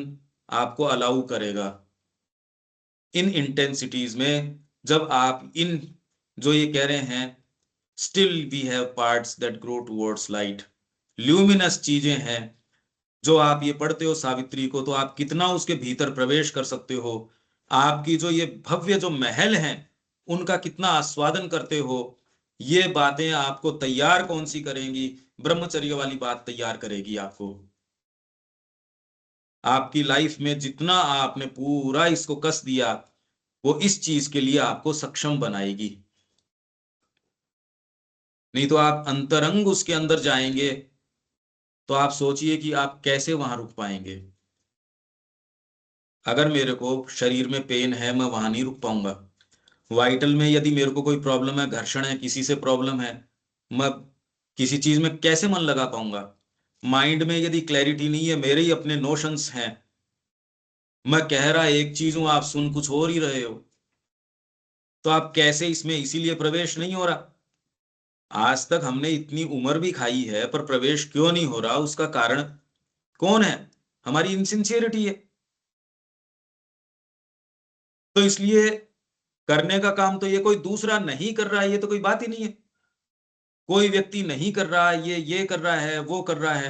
आपको अलाउ करेगा। इन इंटेंसिटीज में जब आप इन जो ये कह रहे हैं, still we have parts that grow towards light, luminous चीजें हैं, जो आप ये पढ़ते हो सावित्री को, तो आप कितना उसके भीतर प्रवेश कर सकते हो। आपकी जो ये भव्य जो महल हैं, उनका कितना आस्वादन करते हो। ये बातें आपको तैयार कौन सी करेंगी? ब्रह्मचर्य वाली बात तैयार करेगी आपको। आपकी लाइफ में जितना आपने पूरा इसको कस दिया, वो इस चीज के लिए आपको सक्षम बनाएगी। नहीं तो आप अंतरंग उसके अंदर जाएंगे तो आप सोचिए कि आप कैसे वहां रुक पाएंगे। अगर मेरे को शरीर में पेन है, मैं वहां नहीं रुक पाऊंगा। वाइटल में यदि मेरे को कोई प्रॉब्लम है, घर्षण है, किसी से प्रॉब्लम है, मैं किसी चीज में कैसे मन लगा पाऊंगा? माइंड में यदि क्लैरिटी नहीं है, मेरे ही अपने नोशंस हैं, मैं कह रहा एक चीज हूं, आप सुन कुछ और ही रहे हो, तो आप कैसे इसमें, इसीलिए प्रवेश नहीं हो रहा। आज तक हमने इतनी उम्र भी खाई है, पर प्रवेश क्यों नहीं हो रहा? उसका कारण कौन है? हमारी इनसिंसियरिटी है। तो इसलिए करने का काम तो ये कोई दूसरा नहीं कर रहा है, ये तो कोई बात ही नहीं है। कोई व्यक्ति नहीं कर रहा है, ये कर रहा है, वो कर रहा है।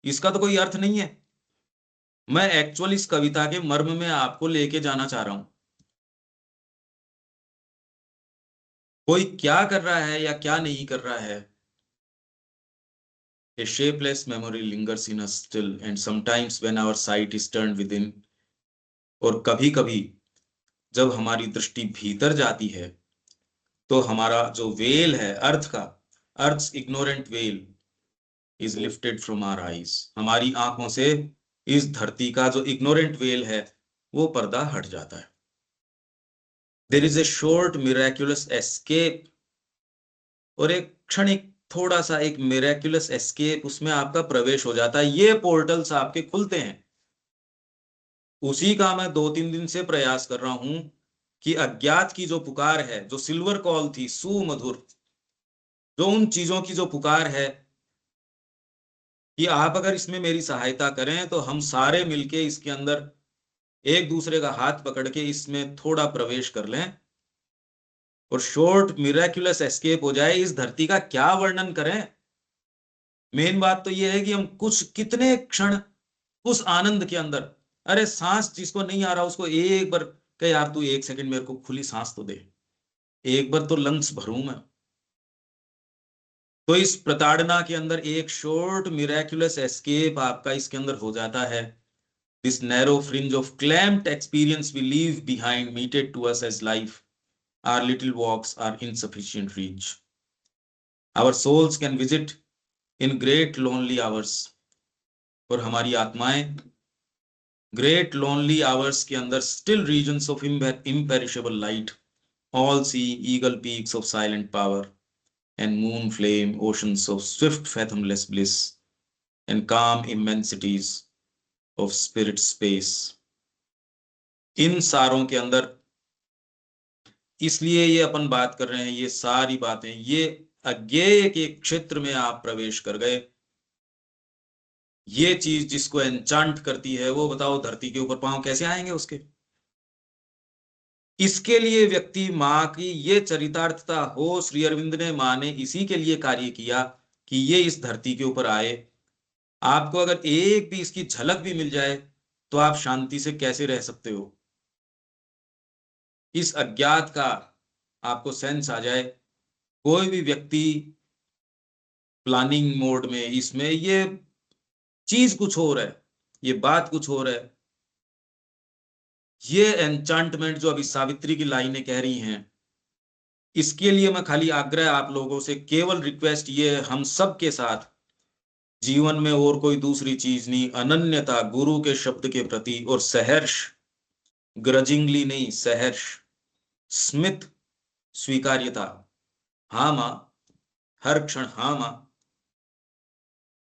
इसका तो कोई अर्थ नहीं है। मैं एक्चुअल इस कविता के मर्म में आपको लेके जाना चाह रहा हूं। कोई क्या कर रहा है या क्या नहीं कर रहा है, a shapeless memory lingers in us still, and sometimes when our sight is turned within, और कभी कभी जब हमारी दृष्टि भीतर जाती है तो हमारा जो वेल है अर्थ का, earth's ignorant veil is lifted from our eyes, हमारी आंखों से इस धरती का जो इग्नोरेंट वेल है वो पर्दा हट जाता है। There is a short miraculous escape, और एक क्षणिक थोड़ा सा एक मिराक्युलस एस्केप, उसमें आपका प्रवेश हो जाता है। ये पोर्टल्स आपके खुलते हैं। उसी का मैं 2-3 दिन से प्रयास कर रहा हूं कि अज्ञात की जो पुकार है, जो सिल्वर कॉल थी सुमधुर, जो उन चीजों की जो पुकार है कि आप अगर इसमें मेरी सहायता करें तो हम सारे मिलके इसके अंदर एक दूसरे का हाथ पकड़ के इसमें थोड़ा प्रवेश कर लें और शॉर्ट मिराक्युलस एस्केप हो जाए। इस धरती का क्या वर्णन करें। मेन बात तो यह है कि हम कुछ कितने क्षण उस आनंद के अंदर, अरे सांस जिसको नहीं आ रहा उसको एक बार कहे यार तू 1 सेकंड मेरे को खुली सांस तो दे, एक बार तो लंग्स भरूं मैं। तो इस प्रताड़ना के अंदर एक शॉर्ट मिराक्युलस एस्केप आपका इसके अंदर हो जाता है। This narrow fringe of clamped experience we leave behind meted to us as life, our little walks are insufficient reach, our souls can visit in great lonely hours, और हमारी आत्माएं great lonely hours के अंदर still regions of imperishable light, all see eagle peaks of silent power and moon flame oceans of swift fathomless bliss and calm immensities of spirit space। इन सारों के अंदर इसलिए ये अपन बात कर रहे हैं, ये सारी बातें, ये अज्ञेय के क्षेत्र में आप प्रवेश कर गए। ये चीज जिसको एनचांट करती है वो बताओ धरती के ऊपर पांव कैसे आएंगे उसके। इसके लिए व्यक्ति माँ की ये चरितार्थता हो, श्री अरविंद ने माँ ने इसी के लिए कार्य किया कि ये इस धरती के ऊपर आए। आपको अगर एक भी इसकी झलक भी मिल जाए तो आप शांति से कैसे रह सकते हो। इस अज्ञात का आपको सेंस आ जाए। कोई भी व्यक्ति प्लानिंग मोड में, इसमें ये चीज कुछ और है, ये बात कुछ और है। ये एनचांटमेंट जो अभी सावित्री की लाइनें कह रही हैं, इसके लिए मैं खाली आग्रह आप लोगों से, केवल रिक्वेस्ट ये हम सब के साथ, जीवन में और कोई दूसरी चीज नहीं, अनन्यता गुरु के शब्द के प्रति और सहर्ष, ग्रजिंगली नहीं सहर्ष, स्मित स्वीकार्यता। हाँ माँ, हर क्षण हाँ माँ,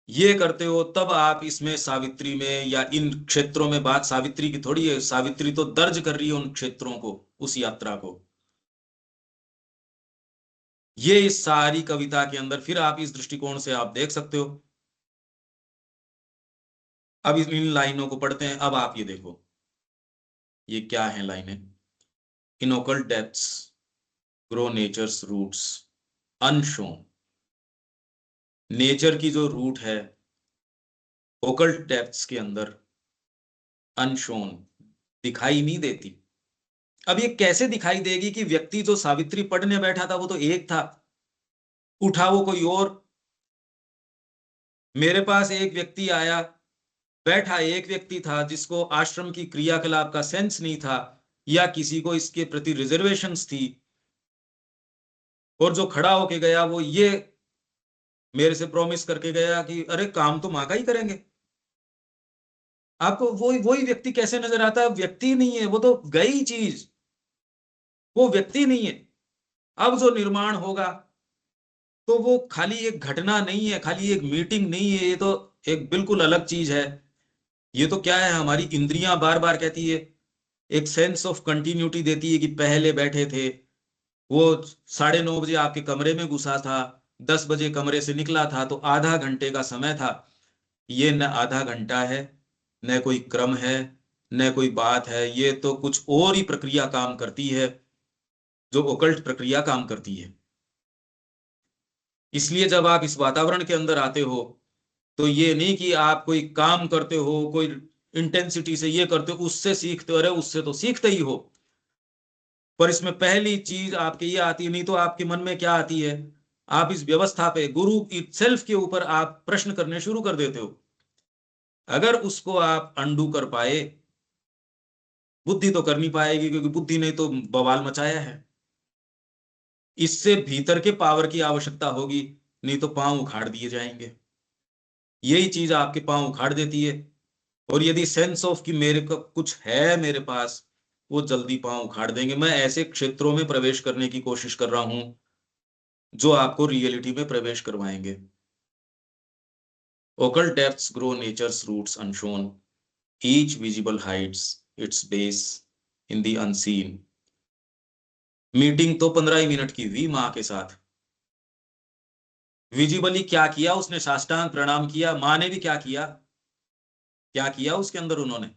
ये करते हो तब आप इसमें सावित्री में या इन क्षेत्रों में, बात सावित्री की थोड़ी है, सावित्री तो दर्ज कर रही है उन क्षेत्रों को, उस यात्रा को। ये इस सारी कविता के अंदर फिर आप इस दृष्टिकोण से आप देख सकते हो। अब इन लाइनों को पढ़ते हैं। अब आप ये देखो ये क्या है लाइनें। In occult depths grow nature's roots unshown. Nature की जो रूट है ओकल्ट डेप्थ्स के अंदर अनशोन, दिखाई नहीं देती। अब ये कैसे दिखाई देगी कि व्यक्ति जो सावित्री पढ़ने बैठा था वो तो एक था, उठा वो कोई और। मेरे पास एक व्यक्ति आया, बैठा एक व्यक्ति था जिसको आश्रम की क्रियाकलाप का सेंस नहीं था या किसी को इसके प्रति रिजर्वेशंस थी, और जो खड़ा होके गया वो ये मेरे से प्रॉमिस करके गया कि अरे काम तो माँ का ही करेंगे। आपको वही व्यक्ति कैसे नजर आता है। व्यक्ति नहीं है वो, तो गई चीज, वो व्यक्ति नहीं है। अब जो निर्माण होगा तो वो खाली एक घटना नहीं है, खाली एक मीटिंग नहीं है, ये तो एक बिल्कुल अलग चीज है। ये तो क्या है, हमारी इंद्रियां बार बार कहती है, एक सेंस ऑफ कंटिन्यूटी देती है कि पहले बैठे थे वो 9:30 बजे आपके कमरे में घुसा था, 10 बजे कमरे से निकला था, तो आधा घंटे का समय था। ये न आधा घंटा है, न कोई क्रम है, न कोई बात है, ये तो कुछ और ही प्रक्रिया काम करती है, जो ओकल्ट प्रक्रिया काम करती है। इसलिए जब आप इस वातावरण के अंदर आते हो तो ये नहीं कि आप कोई काम करते हो, कोई इंटेंसिटी से ये करते हो, उससे सीखते हो, अरे उससे तो सीखते ही हो, पर इसमें पहली चीज आपके ये आती है, नहीं तो आपके मन में क्या आती है, आप इस व्यवस्था पे, गुरु इटसेल्फ के ऊपर आप प्रश्न करने शुरू कर देते हो। अगर उसको आप अंडू कर पाए, बुद्धि तो कर नहीं पाएगी, क्योंकि बुद्धि ने तो बवाल मचाया है। इससे भीतर के पावर की आवश्यकता होगी, नहीं तो पांव उखाड़ दिए जाएंगे। यही चीज आपके पांव उखाड़ देती है। और यदि सेंस ऑफ कि मेरे को कुछ है मेरे पास, वो जल्दी पांव उखाड़ देंगे। मैं ऐसे क्षेत्रों में प्रवेश करने की कोशिश कर रहा हूं जो आपको रियलिटी में प्रवेश करवाएंगे। Occult depths grow nature's roots unshown. Each visible hides its base in the unseen. Meeting तो 15 ही मिनट की हुई माँ के साथ। विजिबली क्या किया उसने? साष्टांग प्रणाम किया। माँ ने भी क्या किया? क्या किया उसके अंदर उन्होंने?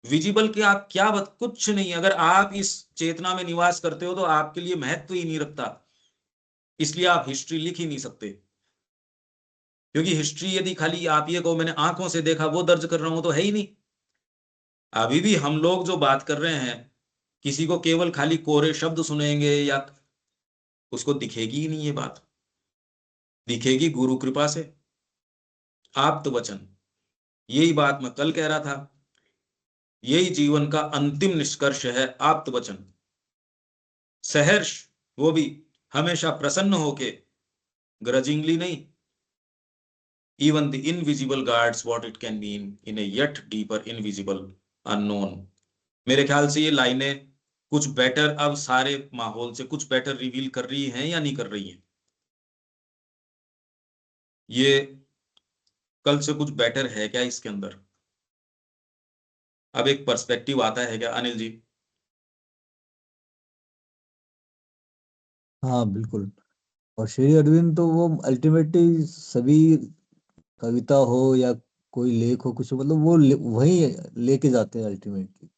विजिबल के आप क्या कुछ नहीं। अगर आप इस चेतना में निवास करते हो तो आपके लिए महत्व ही नहीं रखता, इसलिए आप हिस्ट्री लिख ही नहीं सकते। क्योंकि हिस्ट्री यदि खाली आप ये कहो मैंने आंखों से देखा वो दर्ज कर रहा हूं, तो है ही नहीं। अभी भी हम लोग जो बात कर रहे हैं, किसी को केवल खाली कोरे शब्द सुनेंगे या उसको दिखेगी ही नहीं ये बात, दिखेगी गुरु कृपा से। आप्त वचन, यही बात मैं कल कह रहा था, यही जीवन का अंतिम निष्कर्ष है, आप्त वचन। सहर्ष, वो भी हमेशा प्रसन्न होके, ग्रजिंगली नहीं। Even the invisible guards what it can mean in a yet deeper invisible unknown। मेरे ख्याल से ये लाइनें कुछ बेटर अब सारे माहौल से कुछ बेटर रिवील कर रही हैं या नहीं कर रही हैं? ये कल से कुछ बेटर है क्या इसके अंदर? अब एक पर्सपेक्टिव आता है क्या अनिल जी? हाँ बिल्कुल। और श्री अरविंद तो वो अल्टीमेटली सभी कविता हो या कोई लेख हो, कुछ हो, मतलब वो वही लेके जाते हैं अल्टीमेटली,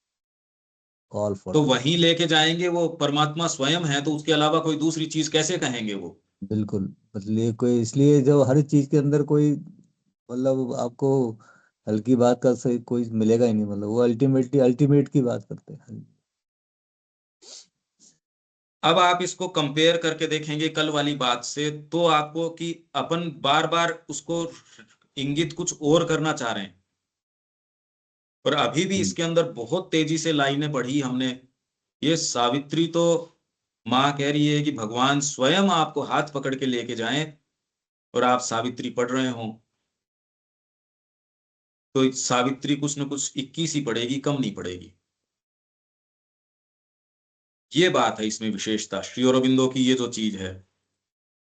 कॉल फॉर तो दैट। वहीं लेके जाएंगे, वो परमात्मा स्वयं है, तो उसके अलावा कोई दूसरी चीज कैसे कहेंगे वो? बिल्कुल। मतलब ये कोई, इसलिए जब हर चीज के अंदर कोई, मतलब आपको हल्की बात का सही कोई मिलेगा ही नहीं, मतलब वो अल्टीमेटली अल्टीमेट की बात करते हैं। अब आप इसको कंपेयर करके देखेंगे कल वाली बात से, तो आपको कि अपन बार बार उसको इंगित कुछ और करना चाह रहे हैं, पर अभी भी इसके अंदर बहुत तेजी से लाइनें पढ़ी हमने। ये सावित्री तो माँ कह रही है कि भगवान स्वयं आपको हाथ पकड़ के लेके जाएं, और आप सावित्री पढ़ रहे हो, तो सावित्री कुछ न कुछ 21 ही पढ़ेगी, कम नहीं पढ़ेगी। ये बात है इसमें विशेषता श्री अरबिंदो की। ये जो चीज है,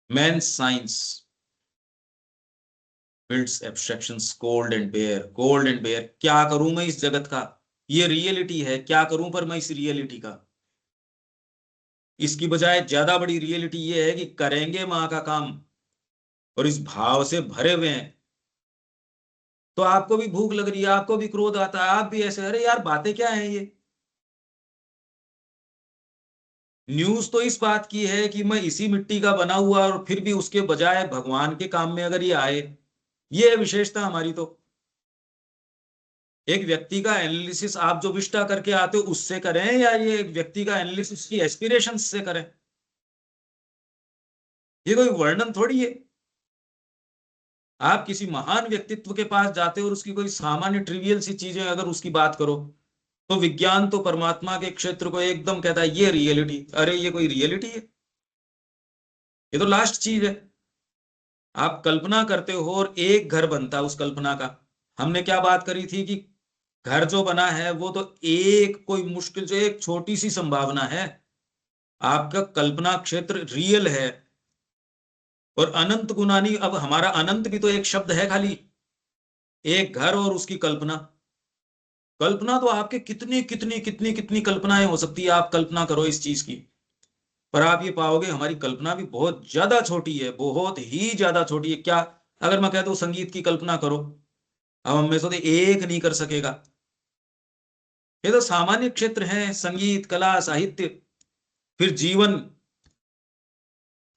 man science builds abstractions cold and bare. Cold and bare, क्या करूं मैं इस जगत का? ये रियलिटी है, क्या करूं पर मैं इस रियलिटी का? इसकी बजाय ज्यादा बड़ी रियलिटी ये है कि करेंगे माँ का काम, और इस भाव से भरे हुए हैं, तो आपको भी भूख लग रही है, आपको भी क्रोध आता है, आप भी ऐसे, अरे यार बातें क्या है ये? न्यूज तो इस बात की है कि मैं इसी मिट्टी का बना हुआ, और फिर भी उसके बजाय भगवान के काम में अगर ये आए, ये है विशेषता हमारी। तो एक व्यक्ति का एनालिसिस आप जो विष्टा करके आते हो उससे करें, या ये एक व्यक्ति का एनालिसिस की एस्पिरेशंस से करें? ये कोई वर्णन थोड़ी है। आप किसी महान व्यक्तित्व के पास जाते हो और उसकी कोई सामान्य ट्रिवियल सी चीजें अगर उसकी बात करो, तो विज्ञान तो परमात्मा के क्षेत्र को एकदम कहता है ये रियलिटी। अरे ये कोई रियलिटी है? ये तो लास्ट चीज है। आप कल्पना करते हो और एक घर बनता है उस कल्पना का। हमने क्या बात करी थी कि घर जो बना है वो तो एक कोई मुश्किल से एक छोटी सी संभावना है। आपका कल्पना क्षेत्र रियल है, और अनंत गुनानी। अब हमारा अनंत भी तो एक शब्द है खाली, एक घर और उसकी कल्पना। कल्पना तो आपके कितनी कितनी कितनी कितनी कल्पनाएं हो सकती है, आप कल्पना करो इस चीज की। पर आप ये पाओगे हमारी कल्पना भी बहुत ज्यादा छोटी है, बहुत ही ज्यादा छोटी है। क्या अगर मैं कहता हूं संगीत की कल्पना करो, अब हम में से एक नहीं कर सकेगा। ये तो सामान्य क्षेत्र है, संगीत, कला, साहित्य। फिर जीवन,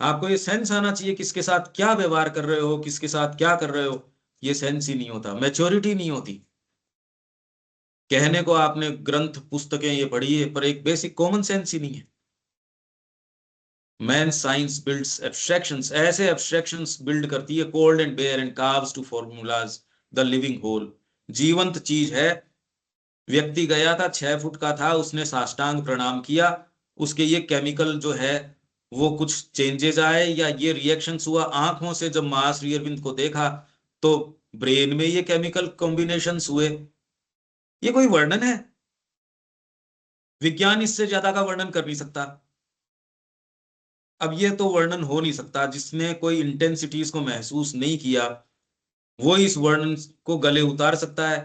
आपको ये सेंस आना चाहिए किसके साथ क्या व्यवहार कर रहे हो, किसके साथ क्या कर रहे हो। ये सेंस ही नहीं होता, मैच्योरिटी नहीं होती। कहने को आपने ग्रंथ पुस्तकें ये पढ़ी है, पर एक बेसिक कॉमन सेंस ही नहीं है। मैन साइंस बिल्ड्स एब्स्ट्रैक्शंस, ऐसे एब्स्ट्रैक्शंस बिल्ड करती है, cold and bare and carves to formulas the living whole. जीवंत चीज है। व्यक्ति गया था, 6 फुट का था, उसने साष्टांग प्रणाम किया, उसके ये केमिकल जो है वो कुछ चेंजेस आए या ये रिएक्शंस हुआ आंखों से। जब मां श्री अरविंद को देखा तो ब्रेन में ये केमिकल कॉम्बिनेशंस हुए। ये कोई वर्णन है? विज्ञान इससे ज्यादा का वर्णन कर नहीं सकता। अब ये तो वर्णन हो नहीं सकता। जिसने कोई इंटेंसिटीज को महसूस नहीं किया वो इस वर्णन को गले उतार सकता है।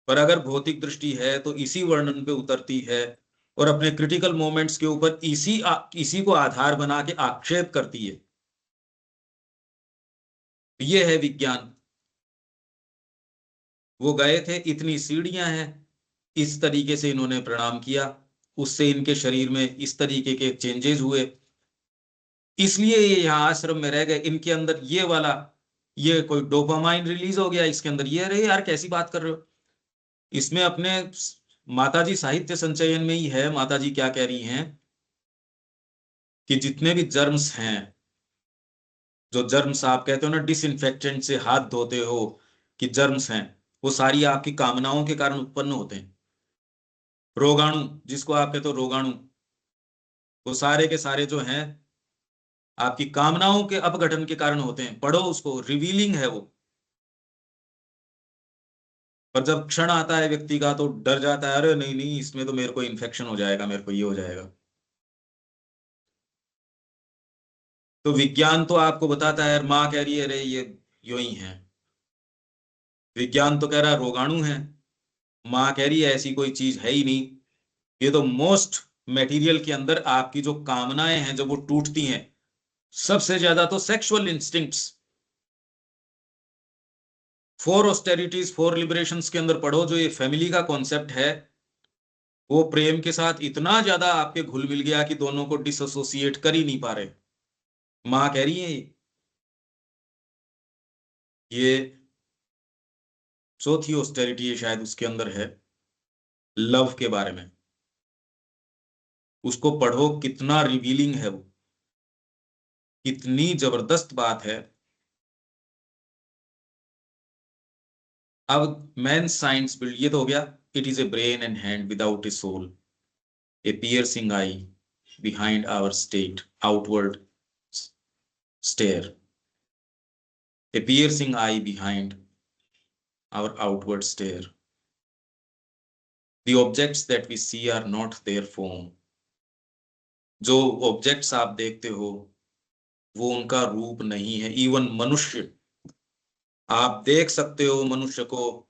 पर अगर भौतिक दृष्टि है तो इसी वर्णन पे उतरती है और अपने क्रिटिकल मोमेंट्स के ऊपर इसी को आधार बना के आक्षेप करती है। ये है विज्ञान। वो गए थे, इतनी सीढ़ियां हैं, इस तरीके से इन्होंने प्रणाम किया, उससे इनके शरीर में इस तरीके के चेंजेस हुए, इसलिए ये यहाँ आश्रम में रह गए। इनके अंदर ये वाला, ये कोई डोपामाइन रिलीज हो गया इसके अंदर। ये अरे यार कैसी बात कर रहे हो। इसमें अपने माताजी साहित्य संचयन में ही है, माताजी क्या कह रही हैं कि जितने भी जर्म्स हैं, जो जर्म्स आप कहते हो ना डिसइंफेक्टेंट से हाथ धोते हो कि जर्म्स हैं, वो सारी आपकी कामनाओं के कारण उत्पन्न होते हैं। रोगाणु जिसको आप कहते हो रोगाणु, वो सारे के सारे जो हैं आपकी कामनाओं के अपघटन के कारण होते हैं। पढ़ो उसको, रिवीलिंग है वो। पर जब क्षण आता है व्यक्ति का तो डर जाता है, अरे नहीं नहीं इसमें तो मेरे को इन्फेक्शन हो जाएगा, मेरे को ये हो जाएगा। तो विज्ञान तो आपको बताता है, माँ कह रही है अरे ये यूं ही है। विज्ञान तो कह रहा है रोगाणु है, माँ कह रही है ऐसी कोई चीज है ही नहीं। ये तो मोस्ट मटेरियल के अंदर आपकी जो कामनाएं हैं जब वो टूटती हैं, सबसे ज्यादा तो सेक्सुअल इंस्टिंक्ट्स। 4 ऑस्टेरिटीज 4 लिबरेशंस के अंदर पढ़ो, जो ये फैमिली का कॉन्सेप्ट है वो प्रेम के साथ इतना ज्यादा आपके घुल मिल गया कि दोनों को डिसोसिएट कर ही नहीं पा रहे। माँ कह रही है ये चौथी ऑस्टेरिटी है शायद उसके अंदर है, लव के बारे में। उसको पढ़ो, कितना रिवीलिंग है वो, कितनी जबरदस्त बात है। अब मैन साइंस बिल्ड, ये तो हो गया। It is a brain and hand without a soul, a piercing eye behind our state outward stare, a piercing eye behind our outward stare, the objects that we see are not their form। जो objects आप देखते हो वो उनका रूप नहीं है। Even मनुष्य, आप देख सकते हो मनुष्य को,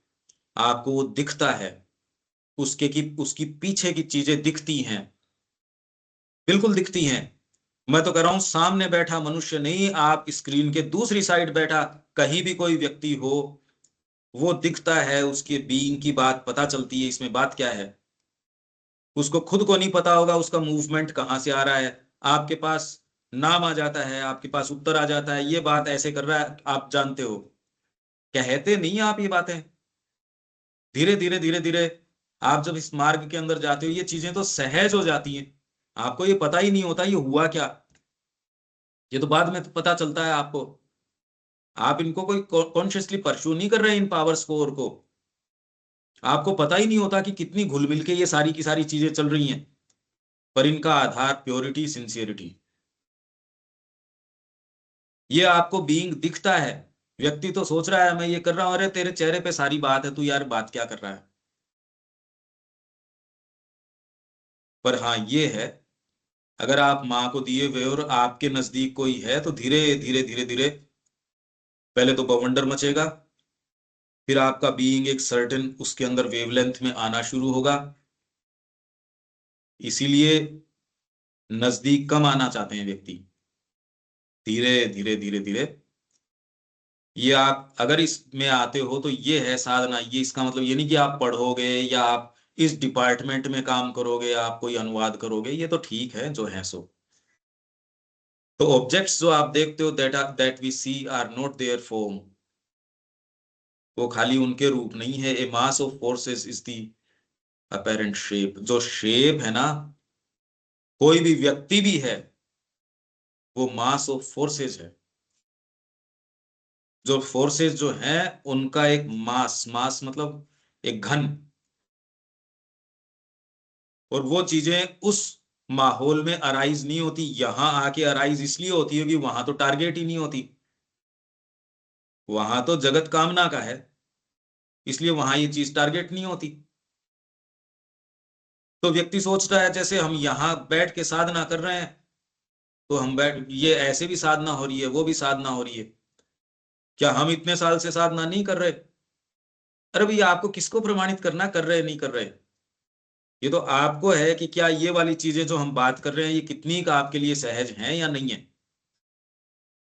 आपको वो दिखता है, उसकी पीछे की चीजें दिखती हैं, बिल्कुल दिखती हैं। मैं तो कह रहा हूं सामने बैठा मनुष्य नहीं, आप स्क्रीन के दूसरी साइड बैठा कहीं भी कोई व्यक्ति हो, वो दिखता है, उसके बीइंग की बात पता चलती है। इसमें बात क्या है? उसको खुद को नहीं पता होगा उसका मूवमेंट कहाँ से आ रहा है। आपके पास नाम आ जाता है, आपके पास उत्तर आ जाता है, ये बात ऐसे कर रहा है, आप जानते हो। कहते नहीं आप ये बातें। धीरे धीरे धीरे धीरे आप जब इस मार्ग के अंदर जाते हो ये चीजें तो सहज हो जाती हैं। आपको ये पता ही नहीं होता ये हुआ क्या, ये तो बाद में पता चलता है आपको। आप इनको कोई कॉन्शियसली परस्यू नहीं कर रहे इन पावर्स को और को। आपको पता ही नहीं होता कि कितनी घुल मिल के ये सारी की सारी चीजें चल रही हैं, पर इनका आधार प्योरिटी सिंसियरिटी। ये आपको बीइंग दिखता है। व्यक्ति तो सोच रहा है मैं ये कर रहा हूं, अरे तेरे चेहरे पे सारी बात है, तू यार बात क्या कर रहा है। पर हाँ ये है, अगर आप माँ को दिए हुए और आपके नजदीक कोई है तो धीरे धीरे धीरे धीरे पहले तो बवंडर मचेगा, फिर आपका बीइंग एक सर्टेन उसके अंदर वेवलेंथ में आना शुरू होगा। इसीलिए नजदीक कम आना चाहते हैं व्यक्ति, धीरे धीरे धीरे धीरे। ये आप अगर इसमें आते हो तो ये है साधना। ये इसका मतलब ये नहीं कि आप पढ़ोगे या आप इस डिपार्टमेंट में काम करोगे, आप कोई अनुवाद करोगे, ये तो ठीक है जो है सो। तो ऑब्जेक्ट्स जो आप देखते हो that we see are not their form, वो खाली उनके रूप नहीं है। A mass of forces is the apparent shape. जो शेप है ना, कोई भी व्यक्ति भी है, वो मास ऑफ फोर्सेस है। जो फोर्सेस जो हैं उनका एक मास मतलब एक घन, और वो चीजें उस माहौल में अराइज नहीं होती। यहां आके अराइज इसलिए होती है कि वहां तो टारगेट ही नहीं होती, वहां तो जगत कामना का है, इसलिए वहां ये चीज टारगेट नहीं होती। तो व्यक्ति सोचता है जैसे हम यहां बैठ के साधना कर रहे हैं, तो हम बैठ, ये ऐसे भी साधना हो रही है, वो भी साधना हो रही है, क्या हम इतने साल से साधना नहीं कर रहे? अरे भैया, आपको किसको प्रमाणित करना कर रहे नहीं कर रहे? ये तो आपको है कि क्या ये वाली चीजें जो हम बात कर रहे हैं ये कितनी का आपके लिए सहज हैं या नहीं है।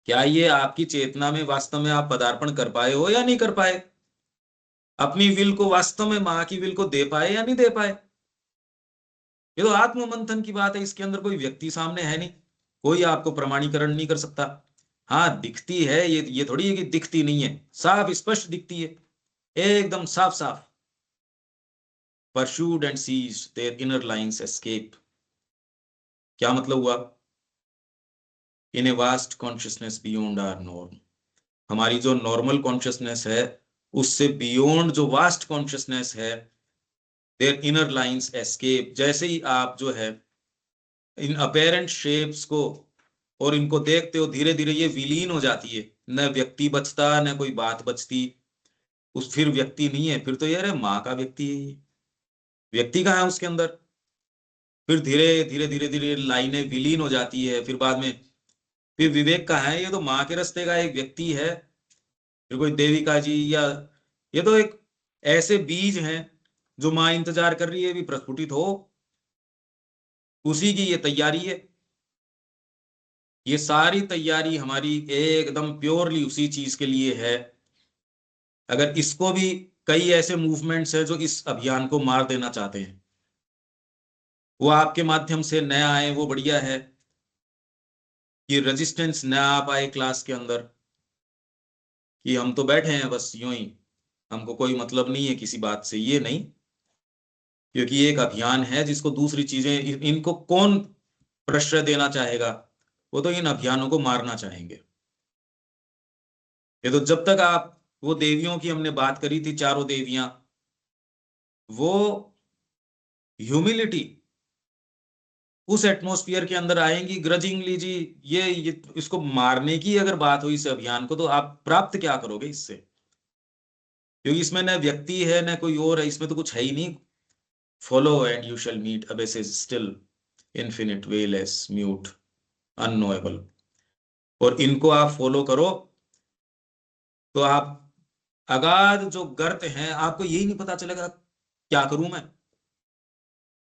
क्या ये आपकी चेतना में वास्तव में आप पदार्पण कर पाए हो या नहीं कर पाए? अपनी विल को वास्तव में माँ की विल को दे पाए या नहीं दे पाए? ये तो आत्म मंथन की बात है, इसके अंदर कोई व्यक्ति सामने है नहीं, कोई आपको प्रमाणीकरण नहीं कर सकता। हाँ, दिखती है, ये थोड़ी है कि दिखती नहीं है, साफ स्पष्ट दिखती है, एकदम साफ साफ। Pursued and seized, their inner lines escape। क्या मतलब हुआ? In a vast consciousness beyond our norm। हमारी जो नॉर्मल कॉन्शियसनेस है उससे बियॉन्ड जो वास्ट कॉन्शियसनेस है, देयर इनर लाइंस एस्केप। जैसे ही आप जो है इन अपेरेंट शेप्स को और इनको देखते हो, धीरे धीरे ये विलीन हो जाती है, न व्यक्ति बचता न कोई बात बचती। उस फिर व्यक्ति नहीं है, फिर तो यार माँ का व्यक्ति है ये, व्यक्ति कहाँ है उसके अंदर? फिर धीरे धीरे धीरे धीरे लाइनें विलीन हो जाती है, फिर बाद में फिर विवेक कहाँ है? ये तो माँ के रास्ते का एक व्यक्ति है, फिर कोई देविका जी, या ये तो एक ऐसे बीज हैं जो माँ इंतजार कर रही है भी प्रस्फुटित हो, उसी की ये तैयारी है। ये सारी तैयारी हमारी एकदम प्योरली उसी चीज के लिए है। अगर इसको भी, कई ऐसे मूवमेंट्स हैं जो इस अभियान को मार देना चाहते हैं, वो आपके माध्यम से न आए वो बढ़िया है, कि रेजिस्टेंस न आ पाए क्लास के अंदर, कि हम तो बैठे हैं बस यूं ही, हमको कोई मतलब नहीं है किसी बात से, ये नहीं। क्योंकि ये एक अभियान है जिसको दूसरी चीजें, इनको कौन प्रश्रय देना चाहेगा? वो तो इन अभियानों को मारना चाहेंगे। ये तो जब तक आप, वो देवियों की हमने बात करी थी, चारों देवियां, वो ह्यूमिलिटी उस एटमॉस्फेयर के अंदर आएंगी ग्रजिंगली जी। ये इसको मारने की अगर बात हुई इस अभियान को, तो आप प्राप्त क्या करोगे इससे? क्योंकि इसमें न व्यक्ति है न कोई और है, इसमें तो कुछ है ही नहीं। Follow and you shall meet abyss is still infinite wayless mute unknowable. और इनको आप फॉलो करो तो आप अगाध जो गर्त हैं, आपको यही नहीं पता चलेगा क्या करूं मैं।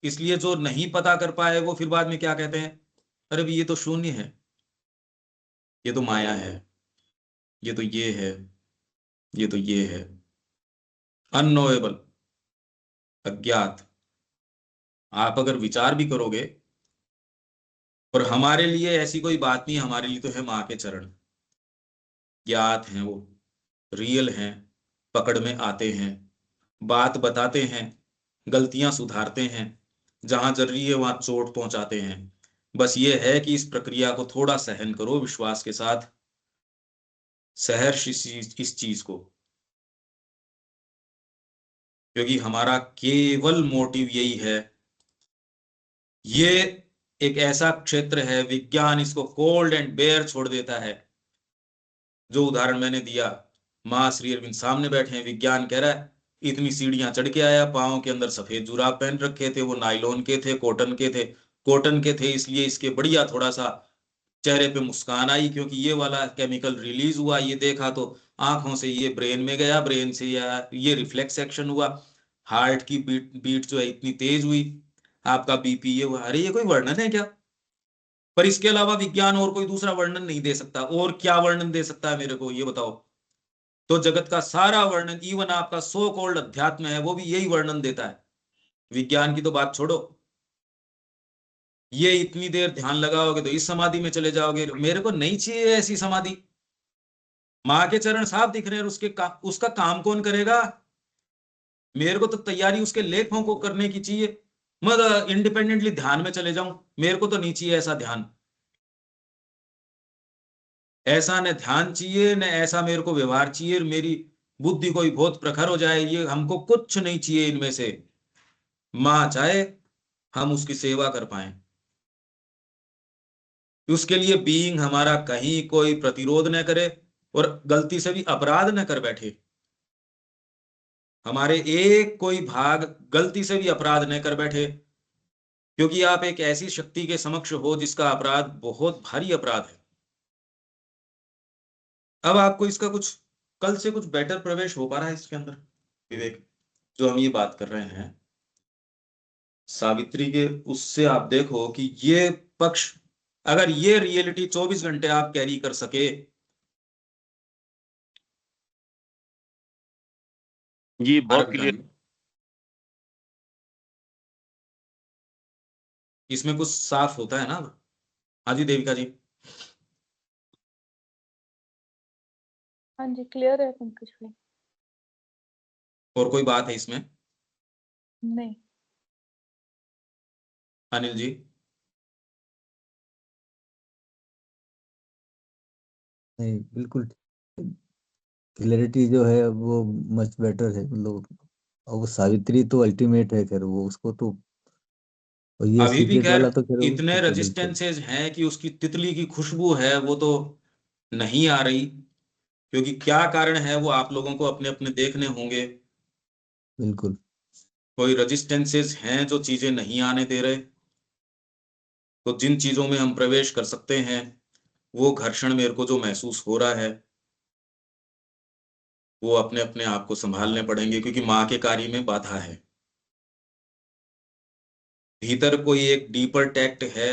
इसलिए जो नहीं पता कर पाए वो फिर बाद में क्या कहते हैं? अरे भाई, ये तो शून्य है, ये तो माया है, ये तो ये है, ये तो ये है। अननोएबल, अज्ञात। आप अगर विचार भी करोगे, और हमारे लिए ऐसी कोई बात नहीं, हमारे लिए तो है माँ के चरण, ज्ञात हैं वो, रियल हैं, पकड़ में आते हैं, बात बताते हैं, गलतियां सुधारते हैं, जहां जरूरी है वहां चोट पहुंचाते हैं। बस ये है कि इस प्रक्रिया को थोड़ा सहन करो, विश्वास के साथ सहर्ष इस चीज को, क्योंकि हमारा केवल मोटिव यही है। ये एक ऐसा क्षेत्र है, विज्ञान इसको कोल्ड एंड बेयर छोड़ देता है। जो उदाहरण मैंने दिया, माँ श्री अरविंद सामने बैठे हैं, विज्ञान कह रहा है इतनी सीढ़ियां चढ़ के आया, पाँव के अंदर सफेद जुराब पहन रखे थे, वो नायलॉन के थे, कॉटन के थे, इसलिए इसके बढ़िया थोड़ा सा चेहरे पे मुस्कान आई, क्योंकि ये वाला केमिकल रिलीज हुआ, ये देखा तो आंखों से ये ब्रेन में गया, ब्रेन से ये रिफ्लेक्स एक्शन हुआ, हार्ट की बीट जो है इतनी तेज हुई, आपका बीपी ये हुआ। अरे ये कोई वर्णन है क्या? पर इसके अलावा विज्ञान और कोई दूसरा वर्णन नहीं दे सकता। और क्या वर्णन दे सकता है मेरे को ये बताओ? तो जगत का सारा वर्णन, इवन आपका सो कॉल्ड अध्यात्म है, वो भी यही वर्णन देता है। विज्ञान की तो बात छोड़ो, ये इतनी देर ध्यान लगाओगे तो इस समाधि में चले जाओगे। मेरे को नहीं चाहिए ऐसी समाधि। माँ के चरण साफ दिख रहे हैं, उसका काम कौन करेगा? मेरे को तो तैयारी उसके लेखों को करने की चाहिए। मैं इंडिपेंडेंटली ध्यान में चले जाऊं, मेरे को तो नहीं चाहिए ऐसा ध्यान। ऐसा न ध्यान चाहिए न ऐसा मेरे को व्यवहार चाहिए, मेरी बुद्धि कोई बहुत प्रखर हो जाए, ये हमको कुछ नहीं चाहिए इनमें से। माँ चाहे हम उसकी सेवा कर पाए, उसके लिए बीइंग हमारा कहीं कोई प्रतिरोध न करे और गलती से भी अपराध न कर बैठे। हमारे एक कोई भाग गलती से भी अपराध न कर बैठे, क्योंकि आप एक ऐसी शक्ति के समक्ष हो जिसका अपराध बहुत भारी अपराध है। अब आपको इसका कुछ कल से कुछ बेटर प्रवेश हो पा रहा है इसके अंदर विवेक, जो हम ये बात कर रहे हैं सावित्री के, उससे आप देखो कि ये पक्ष, अगर ये रियलिटी 24 घंटे आप कैरी कर सके, जी बहुत क्लियर। इसमें कुछ साफ होता है ना। हाँ जी देविका जी। हाँ जी क्लियर है पंकज भाई। और कोई बात है इसमें? नहीं। अनिल जी। नहीं बिल्कुल क्लैरिटी जो है वो मच बेटर है, मतलब। और वो सावित्री तो अल्टीमेट है, खैर वो उसको तो, और ये अभी भी सीक्रेट खैर वाला तो खैर इतने ठीक है, बिल्कुल रेजिस्टेंसेज हैं कि उसकी तितली की खुशबू है वो तो नहीं आ रही, क्योंकि क्या कारण है वो आप लोगों को अपने अपने देखने होंगे। बिल्कुल। कोई रेजिस्टेंसेज हैं जो चीजें नहीं आने दे रहे, तो जिन चीजों में हम प्रवेश कर सकते हैं वो घर्षण मेरे को जो महसूस हो रहा है, वो अपने अपने आप को संभालने पड़ेंगे, क्योंकि माँ के कार्य में बाधा है। भीतर कोई एक डीपर टैक्ट है,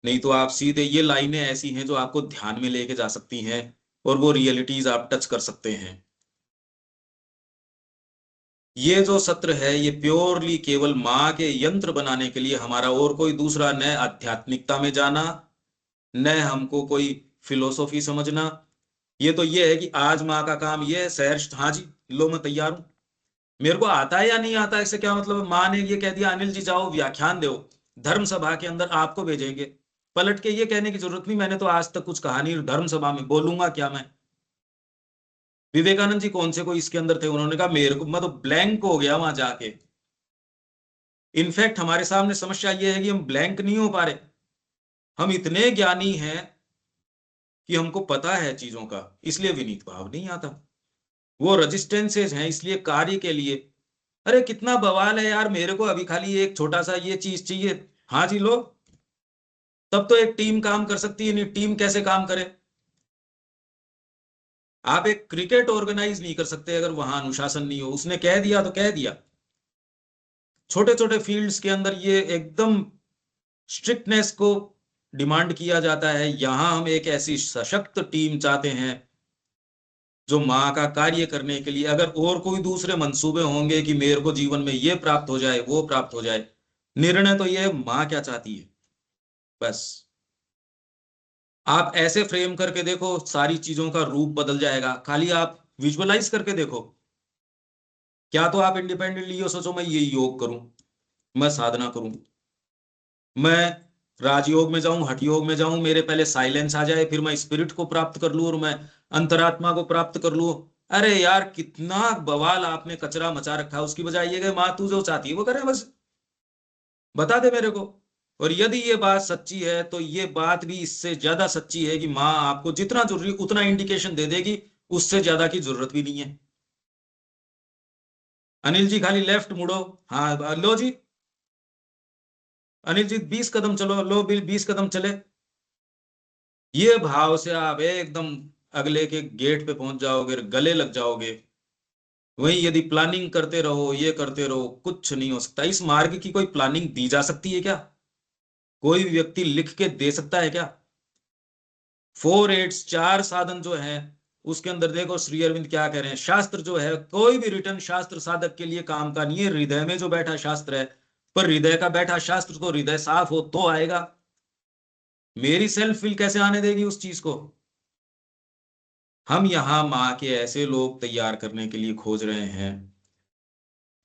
नहीं तो आप सीधे, ये लाइनें ऐसी हैं जो आपको ध्यान में लेके जा सकती हैं और वो रियलिटीज आप टच कर सकते हैं। ये जो सत्र है ये प्योरली केवल माँ के यंत्र बनाने के लिए, हमारा और कोई दूसरा न आध्यात्मिकता में जाना, न हमको कोई फिलोसॉफी समझना। ये तो ये है कि आज माँ का काम ये है, सहर्ष हाँ जी लो मैं तैयार हूं। मेरे को आता है या नहीं आता इससे क्या मतलब है? माँ ने ये कह दिया अनिल जी जाओ व्याख्यान दो, धर्म सभा के अंदर आपको भेजेंगे, पलट के ये कहने की जरूरत नहीं मैंने तो आज तक कुछ कहा नहीं, धर्म सभा में बोलूंगा क्या मैं? विवेकानंद जी कौन से कोई इसके अंदर थे, उन्होंने कहा मेरे को, मैं तो ब्लैंक हो गया वहां जाके। इनफैक्ट हमारे सामने समस्या ये है कि हम ब्लैंक नहीं हो पा रहे। हम इतने ज्ञानी हैं कि हमको पता है चीजों का, इसलिए विनीत भाव नहीं आता। वो रेजिस्टेंसेज हैं इसलिए कार्य के लिए। अरे कितना बवाल है यार, मेरे को अभी खाली एक छोटा सा ये चीज चाहिए, हाँ जी लो, तब तो एक टीम काम कर सकती है। नहीं टीम कैसे काम करे? आप एक क्रिकेट ऑर्गेनाइज नहीं कर सकते अगर वहां अनुशासन नहीं हो। उसने कह दिया तो कह दिया। छोटे छोटे फील्ड्स के अंदर ये एकदम स्ट्रिक्टनेस को डिमांड किया जाता है। यहां हम एक ऐसी सशक्त टीम चाहते हैं जो माँ का कार्य करने के लिए, अगर और कोई दूसरे मंसूबे होंगे कि मेरे को जीवन में ये प्राप्त हो जाए वो प्राप्त हो जाए, निर्णय तो ये माँ क्या चाहती है बस। आप ऐसे फ्रेम करके देखो सारी चीजों का रूप बदल जाएगा। खाली आप विजुअलाइज करके देखो। क्या तो आप इंडिपेंडेंटली ये सोचो मैं ये योग करूं, मैं साधना करूं, मैं राजयोग में जाऊं, हठ योग में जाऊं, मेरे पहले साइलेंस आ जाए, फिर मैं स्पिरिट को प्राप्त कर लूं और मैं अंतरात्मा को प्राप्त कर लूं। अरे यार कितना बवाल आपने कचरा मचा रखा है। उसकी बजाय ये कि माँ तू जो चाहती है वो करे बस, बता दे मेरे को। और यदि ये बात सच्ची है तो ये बात भी इससे ज्यादा सच्ची है कि माँ आपको जितना जरूरी उतना इंडिकेशन दे देगी, उससे ज्यादा की जरूरत भी नहीं है। अनिल जी खाली लेफ्ट मुड़ो, हाँ लो जी अनिल जी 20 कदम चलो, लो 20 कदम चले। ये भाव से आप एकदम अगले के गेट पे पहुंच जाओगे, गले लग जाओगे। वही यदि प्लानिंग करते रहो, ये करते रहो, कुछ नहीं हो सकता। इस मार्ग की कोई प्लानिंग दी जा सकती है क्या? कोई भी व्यक्ति लिख के दे सकता है क्या? 4 8 4 साधन जो है उसके अंदर देखो श्री अरविंद क्या कह रहे हैं। शास्त्र जो है कोई भी रिटर्न शास्त्र साधक के लिए काम का नहीं है। हृदय में जो बैठा शास्त्र है पर हृदय का बैठा शास्त्र तो हृदय साफ हो तो आएगा। मेरी सेल्फ फील कैसे आने देगी उस चीज को? हम यहां माँ के ऐसे लोग तैयार करने के लिए खोज रहे हैं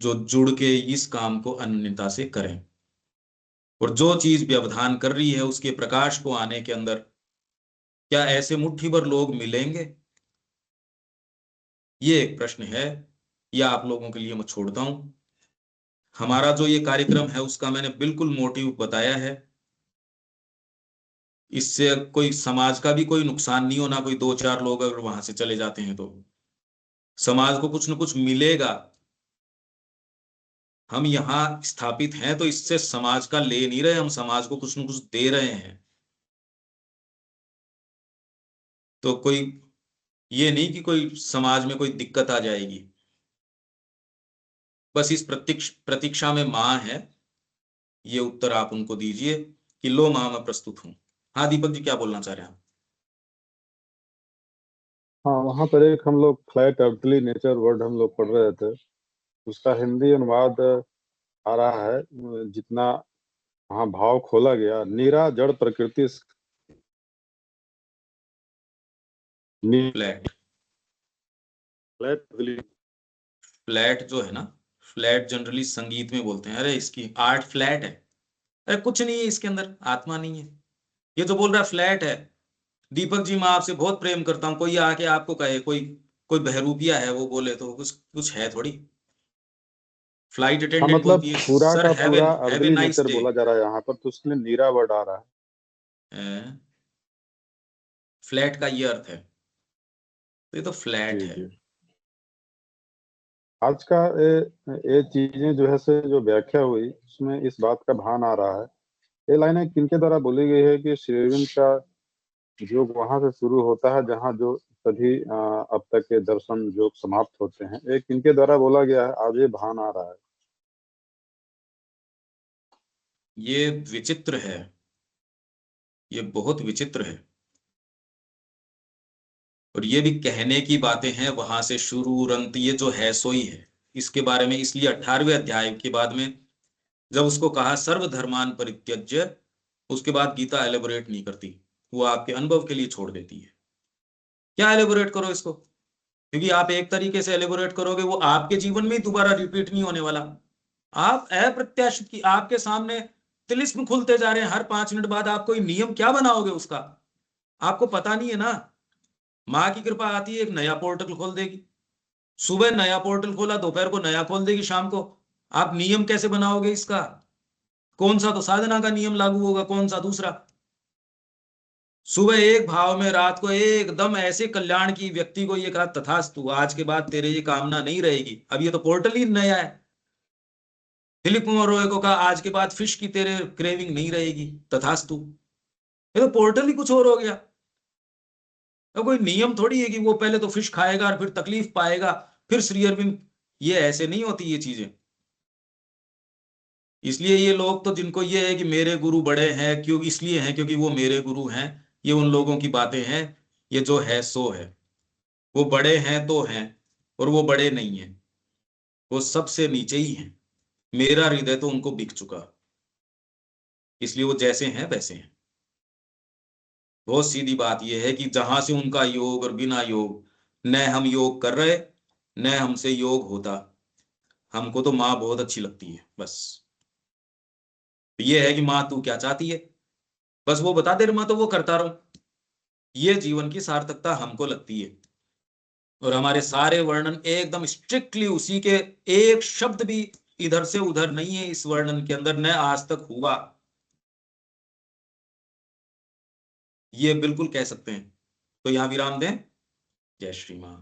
जो जुड़ के इस काम को अनन्यता से करें, और जो चीज व्यवधान कर रही है उसके प्रकाश को आने के अंदर क्या ऐसे मुट्ठी भर लोग मिलेंगे? ये एक प्रश्न है, या आप लोगों के लिए मैं छोड़ता हूं। हमारा जो ये कार्यक्रम है उसका मैंने बिल्कुल मोटिव बताया है। इससे कोई समाज का भी कोई नुकसान नहीं होना, कोई 2-4 लोग अगर वहां से चले जाते हैं तो समाज को कुछ न कुछ मिलेगा। हम यहाँ स्थापित हैं तो इससे समाज का ले नहीं रहे, हम समाज को कुछ न कुछ दे रहे हैं। तो कोई ये नहीं कि कोई समाज में कोई दिक्कत आ जाएगी। बस इस प्रतीक्षा में माँ है, ये उत्तर आप उनको दीजिए कि लो माँ मैं प्रस्तुत हूं। हाँ दीपक जी, क्या बोलना चाह रहे हैं आप? हाँ, वहाँ पर एक हम लोग फ्लैट अर्थली नेचर वर्ड हम लोग पढ़ रहे थे, उसका हिंदी अनुवाद आ रहा है। जितना हाँ भाव खोला गया, नीरा जड़ प्रकृति फ्लैट फ्लैट फ्लैट जो है ना, फ्लैट जनरली संगीत में बोलते हैं, अरे इसकी आर्ट फ्लैट है। अरे कुछ नहीं है इसके अंदर, आत्मा नहीं है। ये जो बोल रहा है फ्लैट है। दीपक जी, मैं आपसे बहुत प्रेम करता हूँ, कोई आके आपको कहे कोई कोई बहरूपिया है वो बोले तो कुछ कुछ है थोड़ी। फ्लाइट हाँ, अटेंडेंट मतलब बोलती है पूरा सर का हैव पूरा ए अर्दली नाइस नेचर डे। बोला जा रहा है यहाँ पर, तो उसके लिए नीरा वर्ड आ रहा है। फ्लैट का ये अर्थ है, तो ये तो फ्लैट जी है। जी। आज का ये चीजें जो है से जो व्याख्या हुई उसमें इस बात का भान आ रहा है। ये लाइनें किनके द्वारा बोली गई है कि श्री अरविंद का योग वहां से शुरू होता है जहां जो सभी अब तक के दर्शन योग समाप्त होते हैं। ये किनके द्वारा बोला गया है, आज ये भान आ रहा है। ये विचित्र है, ये बहुत विचित्र है। और ये भी कहने की बातें हैं, वहां से शुरू रंत ये जो है सो ही है। इसके बारे में इसलिए 18वें अध्याय के बाद में जब उसको कहा सर्वधर्मान परित्यज्य, उसके बाद गीता एलेबोरेट नहीं करती, वो आपके अनुभव के लिए छोड़ देती है। क्या एलेबोरेट करो इसको, क्योंकि आप एक तरीके से एलेबोरेट करोगे वो आपके जीवन में दोबारा रिपीट नहीं होने वाला। आप अप्रत्याशित की आपके सामने तिलिस्म खुलते जा रहे हैं, हर 5 मिनट बाद आप कोई नियम क्या बनाओगे उसका? आपको पता नहीं है ना। माँ की कृपा आती है, एक नया पोर्टल खोल देगी। सुबह नया पोर्टल खोला, दोपहर को नया खोल देगी, शाम को। आप नियम कैसे बनाओगे इसका? कौन सा तो साधना का नियम लागू होगा, कौन सा दूसरा? सुबह एक भाव में, रात को एकदम ऐसे कल्याण की व्यक्ति को ये कहा तथास्तु, आज के बाद तेरे ये कामना नहीं रहेगी। अब ये तो पोर्टल ही नया है। दिलीप कुमार रॉय को कहा आज के बाद फिश की तेरे क्रेविंग नहीं रहेगी, तथास्तु। ये तो पोर्टल ही कुछ और हो गया। अब कोई नियम थोड़ी है कि वो पहले तो फिश खाएगा और फिर तकलीफ पाएगा फिर श्री अरविंद। ये ऐसे नहीं होती ये चीजें। इसलिए ये लोग तो जिनको ये है कि मेरे गुरु बड़े हैं, क्यों इसलिए हैं क्योंकि वो मेरे गुरु हैं, ये उन लोगों की बातें हैं। ये जो है सो है। वो बड़े हैं तो हैं, और वो बड़े नहीं हैं, वो सबसे नीचे ही हैं। मेरा हृदय तो उनको बिक चुका, इसलिए वो जैसे हैं वैसे हैं। बहुत सीधी बात यह है कि जहां से उनका योग और बिना योग, न हम योग कर रहे न हमसे योग होता। हमको तो माँ बहुत अच्छी लगती है, बस ये है कि माँ तू क्या चाहती है, बस वो बता दे, माँ तो वो करता रहूं। ये जीवन की सार्थकता हमको लगती है। और हमारे सारे वर्णन एकदम स्ट्रिक्टली उसी के, एक शब्द भी इधर से उधर नहीं है इस वर्णन के अंदर, न आज तक हुआ। ये बिल्कुल कह सकते हैं। तो यहां विराम दें। जय श्री मां।